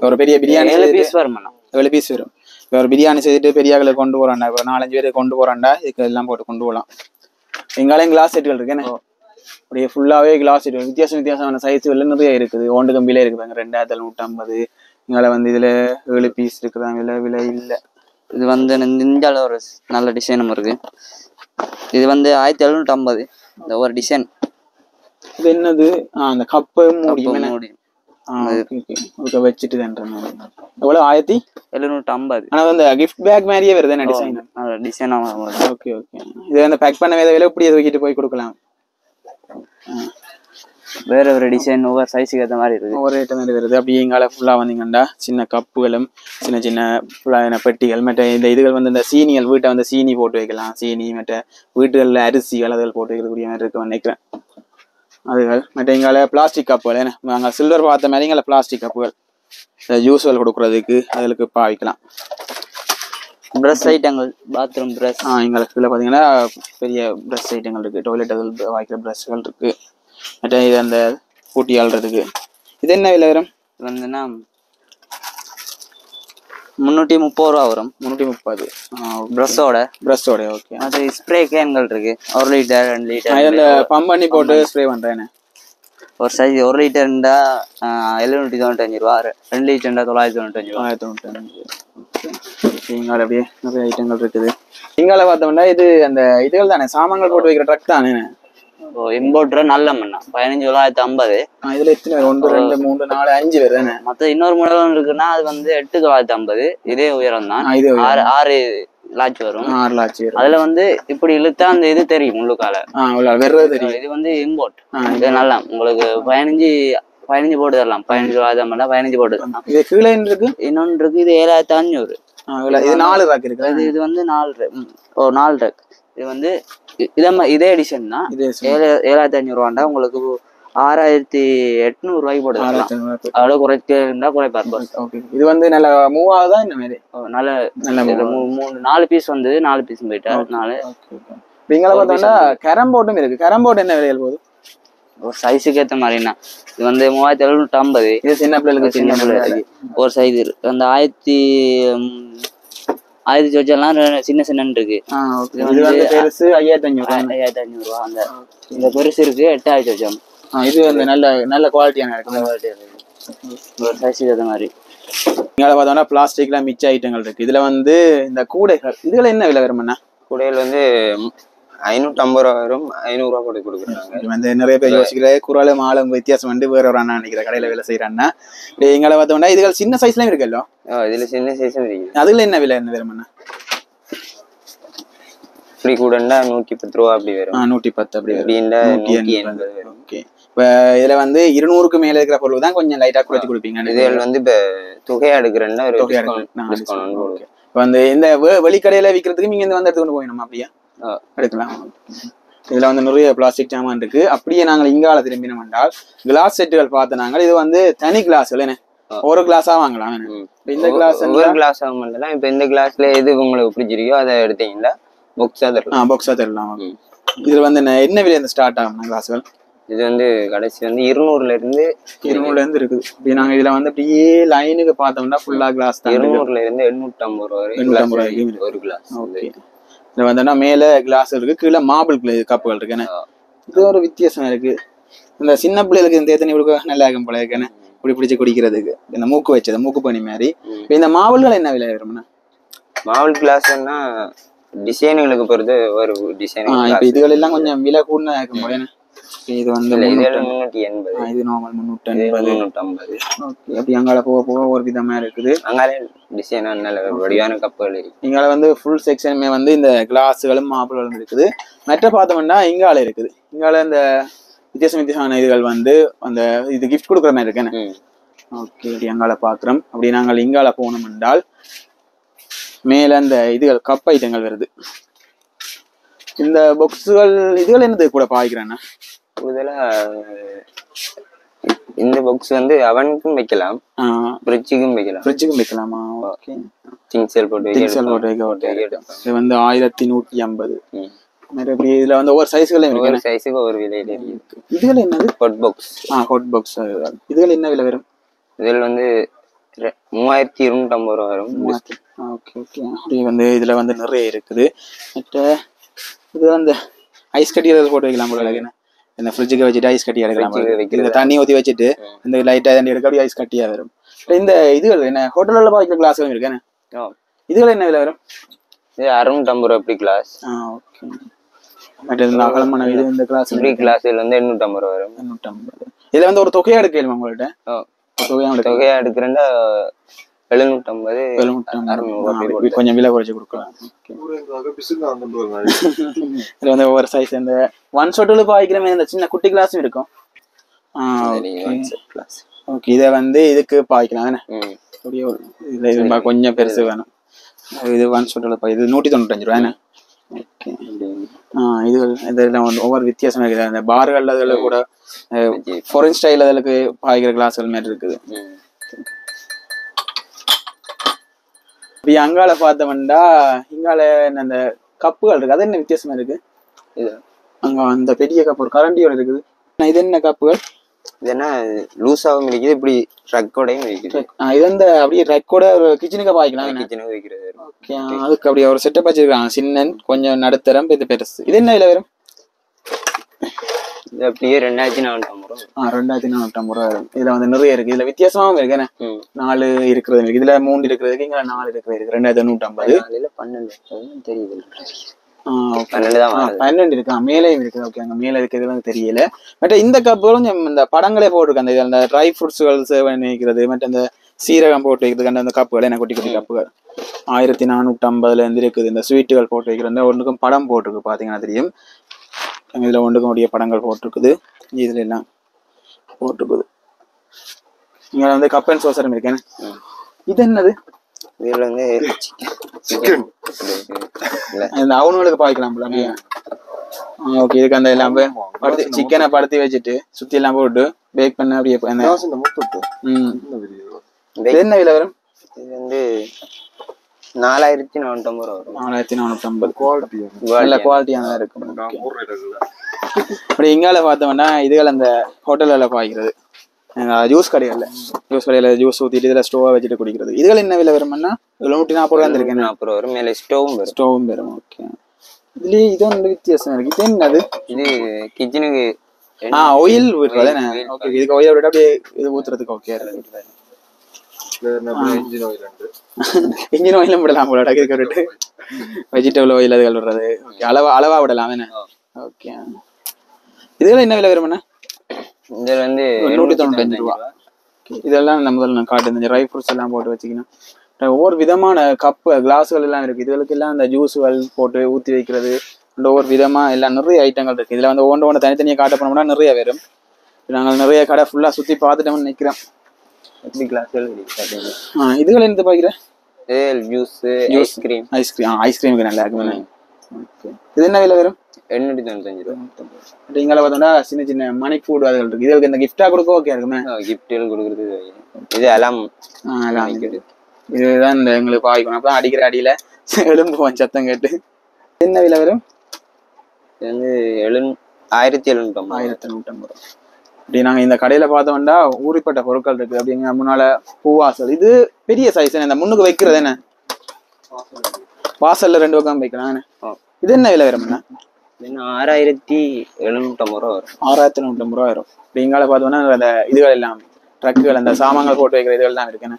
ஒரு பெரிய பிரியாணி 7 பீஸ் வரும். 7 பீஸ் வரும். இப்போ ஒரு பிரியாணி செய்துட்டு பெரியாக்களை கொண்டு போறாண்டா, இப்போ 4-5 பேருக்கு கொண்டு போறாண்டா, இதுக்கு எல்லாம் போட்டு கொண்டு போகலாம். எங்காலையும் கிளாஸ் செட்டுகள் இருக்கு. என்ன அப்படியே ஃபுல்லாவே கிளாஸ் செட் வித்தியாசமான சைஸ்கள் நிறைய இருக்குது. ஓண்டு கம்பியிலே இருக்குதாங்க 2750. இங்கால வந்து இதுல 7 பீஸ் இருக்குதாங்க. விலை இல்லை. இது வந்து இந்தியாவில் ஒரு நல்ல டிசைனும் இருக்கு. இது வந்து 1750 இந்த ஒரு டிசைன். இது என்னது? அந்த கப்பு மூடி வச்சுட்டு எவ்வளவு 1750. ஆனா அந்த கிஃப்ட் பேக் மாதிரியே வருது. என்ன டிசைன்? Okay okay. இது அந்த பேக் பண்ண வேலை இப்படி தூக்கிட்டு போய் கொடுக்கலாம். வேற ஒரு டிசைன் ஒவ்வொரு சைஸுக்கு ஏற்ற மாதிரி இருக்கு. ஒவ்வொரு ஐட்டம் மாதிரி வருது. அப்படி இங்கால ஃபுல்லா வந்தீங்கன்னா சின்ன கப்புகளும் சின்ன ஃபுல்லான பெட்டிகள் மற்ற இந்த இதுகள் வந்து இந்த சீனிகள் வீட்டை வந்து சீனி போட்டு வைக்கலாம். சீனி மற்ற வீட்டுகளில் அரிசிகள் அதில் போட்டு வைக்கக்கூடிய மாதிரி இருக்கு நினைக்கிறேன். அதுகள் மற்ற இங்கால பிளாஸ்டிக் கப்புகள். ஏன்னா நாங்கள் சில்வர் பார்த்த மாதிரி இங்கே பிளாஸ்டிக் கப்புகள் ஜூஸ்கள் கொடுக்குறதுக்கு அதுக்கு பாவிக்கலாம். ப்ரஷ் ஐட்டங்கள், பாத்ரூம் ப்ரஷ். எங்களுக்கு கீழே பார்த்தீங்கன்னா பெரிய ப்ரஷ் ஐட்டங்கள் இருக்குது. டாய்லெட்டுகள் வாய்க்கிற ப்ரஷ்கள் இருக்குது. மற்ற இது அந்த கூட்டி ஆள்றதுக்கு. இது என்ன விலை வரும்? வந்துன்னா 330 ரூபா வரும். 330 ப்ரஷோட. ஓகே. அது ஸ்ப்ரே கேன்கள் இருக்கு. 1 லிட்டர் 2 லிட்டர். அந்த பம்ப் பண்ணி போட்டு ஸ்ப்ரே பண்றேன். ஒரு சைஸ் 1 லிட்டர்ண்டா 795 ரூபா. 2 லிட்டர்ண்டா 995 ரூபா. 995. இங்கால அப்படியே நிறைய ஐட்டங்கள் இருக்குது. இங்கால பார்த்தோம்னா இது அந்த இதுகள் தானே சாமான்கள் போட்டு வைக்கிற ட்ரக் தானே. இம்போர்ட்டர் நல்ல மண்ணா 15950. இதுல எத்தனை 1 2 3 4 5 பேர் தானே. மொத்தம் இன்னொரு மாடல் இருக்குன்னா அது வந்து 8950. இதே உயரம் தான். 6 லாட்ச் வரும். 6 லாட்ச். அதுல வந்து இப்படி இழுத்தா அந்த இது தெரியும் உள்ளுக்கால. தெரியும். இது வந்து இம்போர்ட். இது நல்லா உங்களுக்கு 15 போட்டு தரலாம். 15 போட்டு தரலாம். இது கீழே இருக்கு. இன்னொன்று இருக்கு. இது 7500. இது 4 ரேக் இருக்கு. இது வந்து 4 ரேக். இது வந்து இதே எடிஷன் தான். 7500 ரூபாண்டா உங்களுக்கு 6800 ரூபாய்க்கு போட்டு தரலாம். அதோட குறைக்கிறா குறைப்பார். இது வந்து நல்ல மூவ் ஆகுதா? இந்த மாதிரி நல்ல 4 பீஸ் வந்து 4 பீஸ் போயிட்டா 4. நீங்கள பார்த்தோம்னா கேரம் போர்டும் இருக்கு. கேரம் போர்டு என்ன விலையில் போகுது? ஒரு சைஸுக்கு ஏற்ற மாதிரினா இது வந்து 3750. இது சின்ன பிள்ளைகளுக்கு. சின்ன பிள்ளைகளுக்கு ஒரு சைஸ் இருக்கு. அந்த 1000 சொச்செல்லாம் சின்ன இருக்கு. இது வந்து பெருசு 5500 ரூபா. அந்த இந்த பெருசு இருக்கு 8000 சொச்சம். இது வந்து நல்ல குவாலிட்டியான இருக்கு. ஒரு சைஸுக்கு ஏற்ற மாதிரி. இங்கே பார்த்தோம்னா பிளாஸ்டிக்ல மிச்ச ஐட்டங்கள் இருக்கு. இதுல வந்து இந்த கூடைகள் இதுல என்ன விலை வரும்னா? கூடைகள் வந்து 550 ரூபா வரும். 500 ரூபா போட்டு கொடுக்குறாங்க. வந்து நிறைய பேர் யோசிக்கிற குரலும் ஆளும் வித்தியாசம் வந்து வேற ஒரு அண்ணா நினைக்கிற கடையில வேலை செய்யறான்னா. எங்களை பார்த்தோம்னா இதுகள் சின்ன சைஸ்லயும் இருக்குல்ல. இதுல சின்ன சைஸும் இருக்கு. அதுல என்ன விலை என்ன வரும்னா? இப்படி கூடண்டா 110 ரூபா அப்படி வரும். 110 அப்படி வரும். 180 வரும். ஓகே. இப்ப இதுல வந்து 200க்கு மேல இருக்கிற பொருள் தான் கொஞ்சம் லைட்டா குறைச்சு கொடுப்பீங்க. இதுல வந்து இப்ப தொகையா எடுக்கிறேன்னா ஒரு டிஸ்கவுண்ட் போடுங்க. இப்ப வந்து இந்த வெளிக்கடையில விற்கிறதுக்கு நீங்க இந்த வந்து எடுத்து கொண்டு போயிடணும். அப்படியா எடுக்கலாம். இதுல வந்து நிறைய பிளாஸ்டிக் சாமான் இருக்கு. அப்படியே நாங்கள் இங்கால திரும்பினோம் என்றால் கிளாஸ் செட்டுகள் பார்த்து நாங்கள் இது வந்து தனி கிளாஸ்கள். என்ன ஒரு கிளாஸா வாங்கலாம். இந்த கிளாஸ் ஒரு கிளாஸ் ஆக மாட்டேன். இப்ப இந்த கிளாஸ்ல எது உங்களுக்கு பிடிச்சிருக்கோ அதை எடுத்தீங்கன்னா பாக்ஸா தரலாம். பாக்ஸா தரலாம். இதுல வந்து என்ன விலை ஸ்டார்ட் ஆகும் கிளாஸ்கள்? இது வந்து கடைசி வந்து 200ல இருந்து இருக்குது. இப்போ நாங்க இதுல வந்து அப்படியே லைனுக்கு பார்த்தோம்னா ஃபுல்லா கிளாஸ் தான். 200ல இருந்து 850 ரூபா வரை ஒரு கிளாஸ். ஓகே. இது வந்தோம்னா மேல கிளாஸ் இருக்கு, கீழே மார்பிள் கப்புகள் இருக்குன்னு. இது ஒரு வித்தியாசம் இருக்கு. இந்த சின்ன பிள்ளைகளுக்கு இந்த தேத்தனி கொடுக்க நல்லா இருக்கும் போல இருக்குன்னு இப்படி பிடிச்சி குடிக்கிறதுக்கு. இந்த மூக்கு வச்சது மூக்கு பனி மாதிரி. இந்த மாவல்கள் என்ன விலை வரும்னா? மாவல் கிளாஸ்னா டிசைனுகளுக்கு பொறுத்து ஒரு டிசைன். இப்போ இதுகள் எல்லாம் கொஞ்சம் விலை கூடனா இருக்கும் போல. இது வந்து 380. இது நார்மல் 380 350. ஓகே. அப்படி அங்கால போக போக ஒரு விதமா இருக்குது. அங்காலே டிசைன் நல்ல வடிவான கப்புகள் இருக்கு. இங்கால வந்து ஃபுல் செக்ஷனுமே வந்து இந்த கிளாஸுகளும் மாப்பிள்களும் இருக்குது. மற்ற பார்த்தோம்னா இங்கால இருக்குது. இங்கால இந்த வித்தியாசமான இதுகள் வந்து அந்த இது கிஃப்ட் கொடுக்குற மாதிரி இருக்கேன்னு. ஓகே. அப்படி அங்கால பாக்குறோம். அப்படி நாங்கள் இங்கால போனோம் என்றால் மேல அந்த இதுகள் கப் ஐட்டங்கள் வருது. இந்த பாக்ஸுகள் இதுகள் என்னது கூட பாய்க்கிறேன்னா இந்த பாக்ஸ் வந்து அவனுக்கும் வைக்கலாம், ஃப்ரிட்ஜுக்கும் வைக்கலாமா? ஓகே. திங்ஸல் போட்டு இது வந்து 1150. மறுபடி இதுல வந்து ஒவ்வொரு சைஸ்களும் இருக்கு. ஒவ்வொரு சைஸுக்கு ஒரு விலையில இருக்கு. இதுகள் என்னது? Hot box. Hot box. இதுகள் என்ன விலை வரும்? இதில் வந்து 3250 ரூபா வரும். Okay okay. அப்படி வந்து இதுல வந்து நிறைய இருக்குது. மற்ற இது வந்து ஐஸ் கட்டி போட்டு வைக்கலாம் போல. இந்த ஃப்ரிட்ஜுக்கு வச்சுட்டு ஐஸ் கட்டி எடுக்கலாம். தண்ணி ஊற்றி வச்சுட்டு இந்த லைட்டாக தண்ணி எடுக்க அப்படியே ஐஸ் கட்டியாக வரும். இந்த இதுகள் என்ன ஹோட்டலில் பாய்க்கிற கிளாஸ்களும் இருக்கேன்னு. இதுகள் என்ன விலை வரும்? இது 650 ரூபா இப்படி கிளாஸ். ஓகே. மற்ற இந்த அகலமான இது இந்த கிளாஸ் இப்படி கிளாஸில் வந்து 850 ரூபா வரும். 850. இதில் வந்து ஒரு தொகையாக எடுக்கணுமா உங்கள்கிட்ட? தொகையா எடுக்கிறேன்டா 750 கொஞ்சம் விலை குறைச்சி கொடுக்கலாம். இதுல வந்து ஒவ்வொரு சைஸ் இந்த ஒன் ஷாட்டில் பாய்க்கிற மாதிரி இந்த சின்ன குட்டி கிளாஸும் இருக்கும். ஓகே. இதை வந்து இதுக்கு பாய்க்கலாம் தானே? இது கொஞ்சம் பெருசு வேணும். இது ஒன் ஷாட்டில் பாய். இது 195 ரூபா. ஓகே. இது இதெல்லாம் ஒவ்வொரு வித்தியாசமா இருக்குது. அந்த பார்கள் அதில் கூட ஃபாரின் ஸ்டைல் அதுக்கு பாய்க்கிற கிளாஸ்கள் மாதிரி இருக்குது. அங்கால பார்த்தோம்னா இங்கால அந்த கப்புகள் இருக்கு. அது என்ன வித்தியாசமா இருக்கு? இது அங்க அந்த பெரிய கப்பு ஒரு கரண்டியோட இருக்குது. இது என்ன கப்புகள்? இது என்ன லூஸாவும் இருக்குது, இப்படி ட்ரக்கோடையும் இருக்குது. இது வந்து அப்படியே ட்ரக்கோட ஒரு கிச்சனுக்கு பாய்க்கலாம். கிச்சனுக்கு வைக்கிறது. ஓகே. அதுக்கு அப்படியே ஒரு செட்டப் வச்சிருக்காங்க. சின்னன் கொஞ்சம் நடுத்தரம் இது பெருசு. இது என்ன விலை வரும்? இது அப்படியே 2450 ரூபா. 2450 ரூபா வரும். இதுல வந்து நிறைய இருக்கு. இதுல வித்தியாசமாவும் இருக்கு. 4 இருக்கிறது இருக்கு. இதுல 3 இருக்கிறதுக்கு இங்க 4 இருக்கிறது இருக்கு. 2550. 12 தெரியுது. 12 இருக்கு. மேலேயும் இருக்குது. ஓகே. அங்க மேல இருக்கிறது தெரியல. மற்ற இந்த கப்புகளும் இந்த படங்களே போட்டிருக்காங்க. அந்த ட்ரை ஃப்ரூட்ஸ்கள் சேவை வைக்கிறது, மற்ற இந்த சீரகம் போட்டு வைக்கிறதுக்கு அந்த கப்புகள் என்ன குட்டி குட்டி கப்புகள் 1450ல இருந்து இருக்குது. இந்த ஸ்வீட்டுகள் போட்டு வைக்கிறது ஒன்றுக்கும் படம் போட்டிருக்கு. பாத்தீங்கன்னா தெரியும். இதுல ஒன்றுக்கும் உடைய படங்கள் போட்டிருக்குது. இதுல எல்லாம் போட்டிருக்குது. இங்க வந்து கப் அண்ட் சோசரம் இருக்கேன். இது என்னது? இதுல வந்து இந்த அவனுங்களுக்கு பாய்க்கலாம் போல. ஓகே. இதுக்கு அந்த எல்லாம் படுத்தி சிக்கனை படுத்தி வச்சுட்டு சுத்தி எல்லாம் போட்டு பேக் பண்ண அப்படியே என்ன விலை வரும்? இது வந்து 4450 ரூபா வரும். 4450. நல்ல குவாலிட்டியான இருக்கும். அப்படி இங்கால பார்த்தோம்னா இதுகள் அந்த ஹோட்டல்ல பாய்க்கிறது. ஜூஸ் கடைகள்ல ஜூஸ் ஊத்திட்டு இதுல ஸ்டோவா வச்சுட்டு குடிக்கிறது. இதுகள் என்ன விலை வரும்னா 140 ரூபா இருக்கேன். 40 வரும். மேல ஸ்டோவும் வரும். ஓகே. இதுலயே இது ஒன்று வித்தியாசம் இருக்கு. இது என்னது? இது கிச்சனுக்கு ஆயில் விடுறது. ஓகே. இதுக்கு ஆயில் விட அப்படியே இது ஊத்துறதுக்கு. ஓகே. இன்ஜின் ஆயிலும் விடலாம் போல. வெஜிடபிள் ஆயில் அதுகள் விடுறது. அளவா விடலாம். ஓகே. இதுல என்ன விலை வரும்னா? இதுல வந்து 195 ரூபா. இதெல்லாம் முதல்ல நான் காட்டு. இந்த ட்ரை ஃப்ரூட்ஸ் எல்லாம் போட்டு வச்சுக்கணும். ஒவ்வொரு விதமான கப்பு கிளாஸ்கள் எல்லாம் இருக்கு. இதுகளுக்கு எல்லாம் இந்த ஜூஸுகள் போட்டு ஊற்றி வைக்கிறது. ஒவ்வொரு விதமா எல்லாம் நிறைய ஐட்டங்கள் இருக்கு. இதுல வந்து ஒன்று தனித்தனியாக காட்ட போனோம்னா நிறைய வரும். நாங்கள் நிறைய கடை ஃபுல்லா சுத்தி பார்த்துட்டோம்னு நினைக்கிறோம். இதுகள் என்ன பாக்கிறேன்? ஐஸ்கிரீமுக்கு நல்லா இருக்கு. இது என்ன விலை வரும்? 895 ரூபா. இங்கே பார்த்தோம்னா சின்ன சின்ன மணி ஃபுட் அதுகள் இருக்கு. இதுகளுக்கு இந்த கிஃப்டா கொடுக்க ஓகே இருக்குமே. கிஃப்ட்கள் கொடுக்குறது. இது எல்லாம் இதுதான் இந்த எங்களுக்கு பாய்க்கணும். அப்பதான் அடிக்கிற அடியில எலும்பு சத்தம் கேட்டு. என்ன விலை வரும்? இது வந்து 1750. 1750 ரூபா. இப்படி நாங்க இந்த கடையில பார்த்தோம்னா ஊறிப்பட்ட பொருட்கள் இருக்கு. அப்படிங்கிற முன்னால பூவாசல் இது பெரிய சைஸ். இந்த முன்னுக்கு வைக்கிறது என்ன வாசல்ல 2 பக்கம் வைக்கலாம். இது என்ன விலை வரும்னா 6750 ரூபா வரும். 6750 ரூபா வரும். இப்படி இங்கால பார்த்தோம்னா அந்த இதுகள் எல்லாம் ட்ரக்குகள் அந்த சாமான்கள் போட்டு வைக்கிற இதுகள் தான் இருக்குன்னு.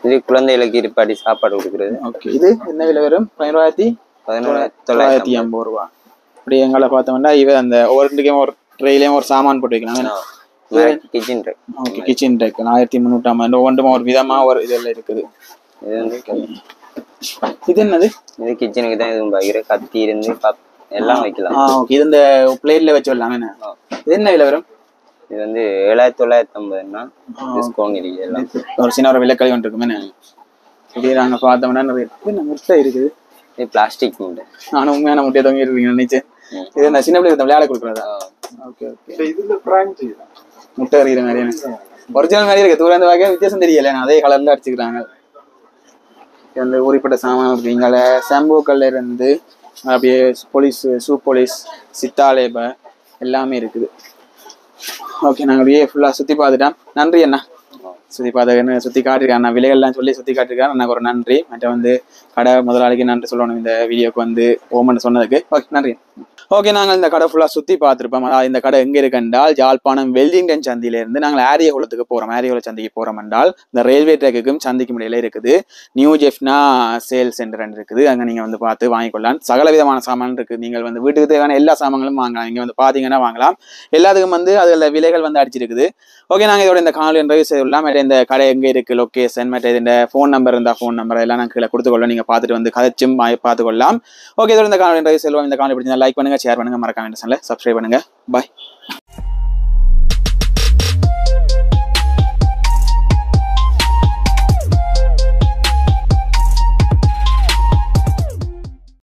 இது குழந்தைகளுக்கு இருப்பாடி சாப்பாடு கொடுக்குறது. ஓகே, இது என்ன விலை வரும் 11,950 ரூபா. இப்படி எங்களை பார்த்தோம்னா இவ அந்த ஒவ்வொருக்கும் ஒரு ட்ரெயிலையும் ஒரு சாமான் போட்டு வைக்கலாம். கிச்சன் ட்ரக். ஓகே, கிச்சன் ட்ரக் 1350. ஒவ்வொன்றும் ஒரு விதமா ஒரு இதெல்லாம் இருக்குது. இது வந்து இது என்னது? இது கிச்சனுக்கு தான் இதுவும் பாக்கிற கத்தி இருந்து எல்லாம் வைக்கலாம். ஓகே, இது இந்த பிளேட்ல வச்சு விடலாம். என்ன இது என்ன விலை வரும்? இது வந்து 7950ன்னா டிஸ்கவுண்ட் இருக்கு. எல்லாம் ஒரு சின்ன ஒரு விலைக்கழி ஒன்று இருக்குமே. இப்படி நாங்கள் பார்த்தோம்னா நிறைய முட்டை இருக்குது. இது பிளாஸ்டிக் முட்டை. நானும் உண்மையான முட்டையை தொங்கி இருக்கீங்க நினைச்சேன். இது இந்த சின்ன பிள்ளைங்க விளையாட கொடுக்குறதா? Okay okay. முட்டை அறிகிற மாதிரி ஒரிஜினல் மாதிரி இருக்கு. தூரம் வாங்க வித்தியாசம் தெரியல. அதே கலர்ல அடிச்சுக்கிறாங்க. இந்த ஊறிப்பட்ட சாமான் இருக்கு. இங்கால சாம்போக்கல்ல இருந்து அப்படியே போலீஸ் சூப் போலீஸ் சித்தாலேப எல்லாமே இருக்குது. ஓகே, நாங்கள் அப்படியே ஃபுல்லாக சுற்றி பார்த்துட்டோம். நன்றி அண்ணா, சுற்றி பார்த்துக்கன்னு சுற்றி காட்டிருக்கேன். அண்ணா விலைகள்லாம் சொல்லி சுற்றி காட்டிருக்கேன். எனக்கு ஒரு நன்றி. மற்ற வந்து கடை முதலாளிக்கு நன்றி சொல்லணும் இந்த வீடியோக்கு வந்து ஓமன் சொன்னதுக்கு. ஓகே, நன்றி. ஓகே, நாங்கள் இந்த கடை ஃபுல்லாக சுற்றி பார்த்துருப்போம். அதாவது இந்த கடை எங்கே இருக்குன்றால் யாழ்ப்பாணம் வெல்லிங்டன் சந்தியிலேருந்து நாங்கள் ஆரியகுளத்துக்கு போகிறோம். ஆரியகுள சந்திக்கு போகிறோம் என்றால் இந்த ரயில்வே ட்ராக்குக்கும் சந்திக்கும் இடையில இருக்குது நியூ ஜெஃப்னா சேல் சென்டர் இருக்குது. அங்கே நீங்கள் வந்து பார்த்து வாங்கிக்கொள்ளலாம். சகல விதமான சாமான் இருக்குது. நீங்கள் வந்து வீட்டுக்கு தேவையான எல்லா சாமான்களும் வாங்கலாம். இங்கே வந்து பார்த்தீங்கன்னா வாங்கலாம். எல்லாத்துக்கும் வந்து அதில் விலைகள் வந்து அடிச்சிருக்குது. ஓகே, நாங்கள் இதோட இந்த காணொலி நிறைவு செய்யலாம். மற்ற இந்த கடை எங்கே இருக்குது, லொக்கேஷன், மற்ற இந்த ஃபோன் நம்பர் இருந்தால் ஃபோன் நம்பர் எல்லாம் நாங்கள் கீழே கொடுத்துக்கொள்ளலாம். நீங்கள் பார்த்துட்டு வந்து கதைச்சும் பார்த்துக்கொள்ளலாம். ஓகே, இதோட இந்த காணொலி நிறைவு செல்வோம். இந்த காணொலி பிடிச்சிருந்தா லைக் பண்ணுங்க, ஷேர் பண்ணுங்க, மறக்காம இந்த சேனலை சப்ஸ்கிரைப் பண்ணுங்க. பாய்.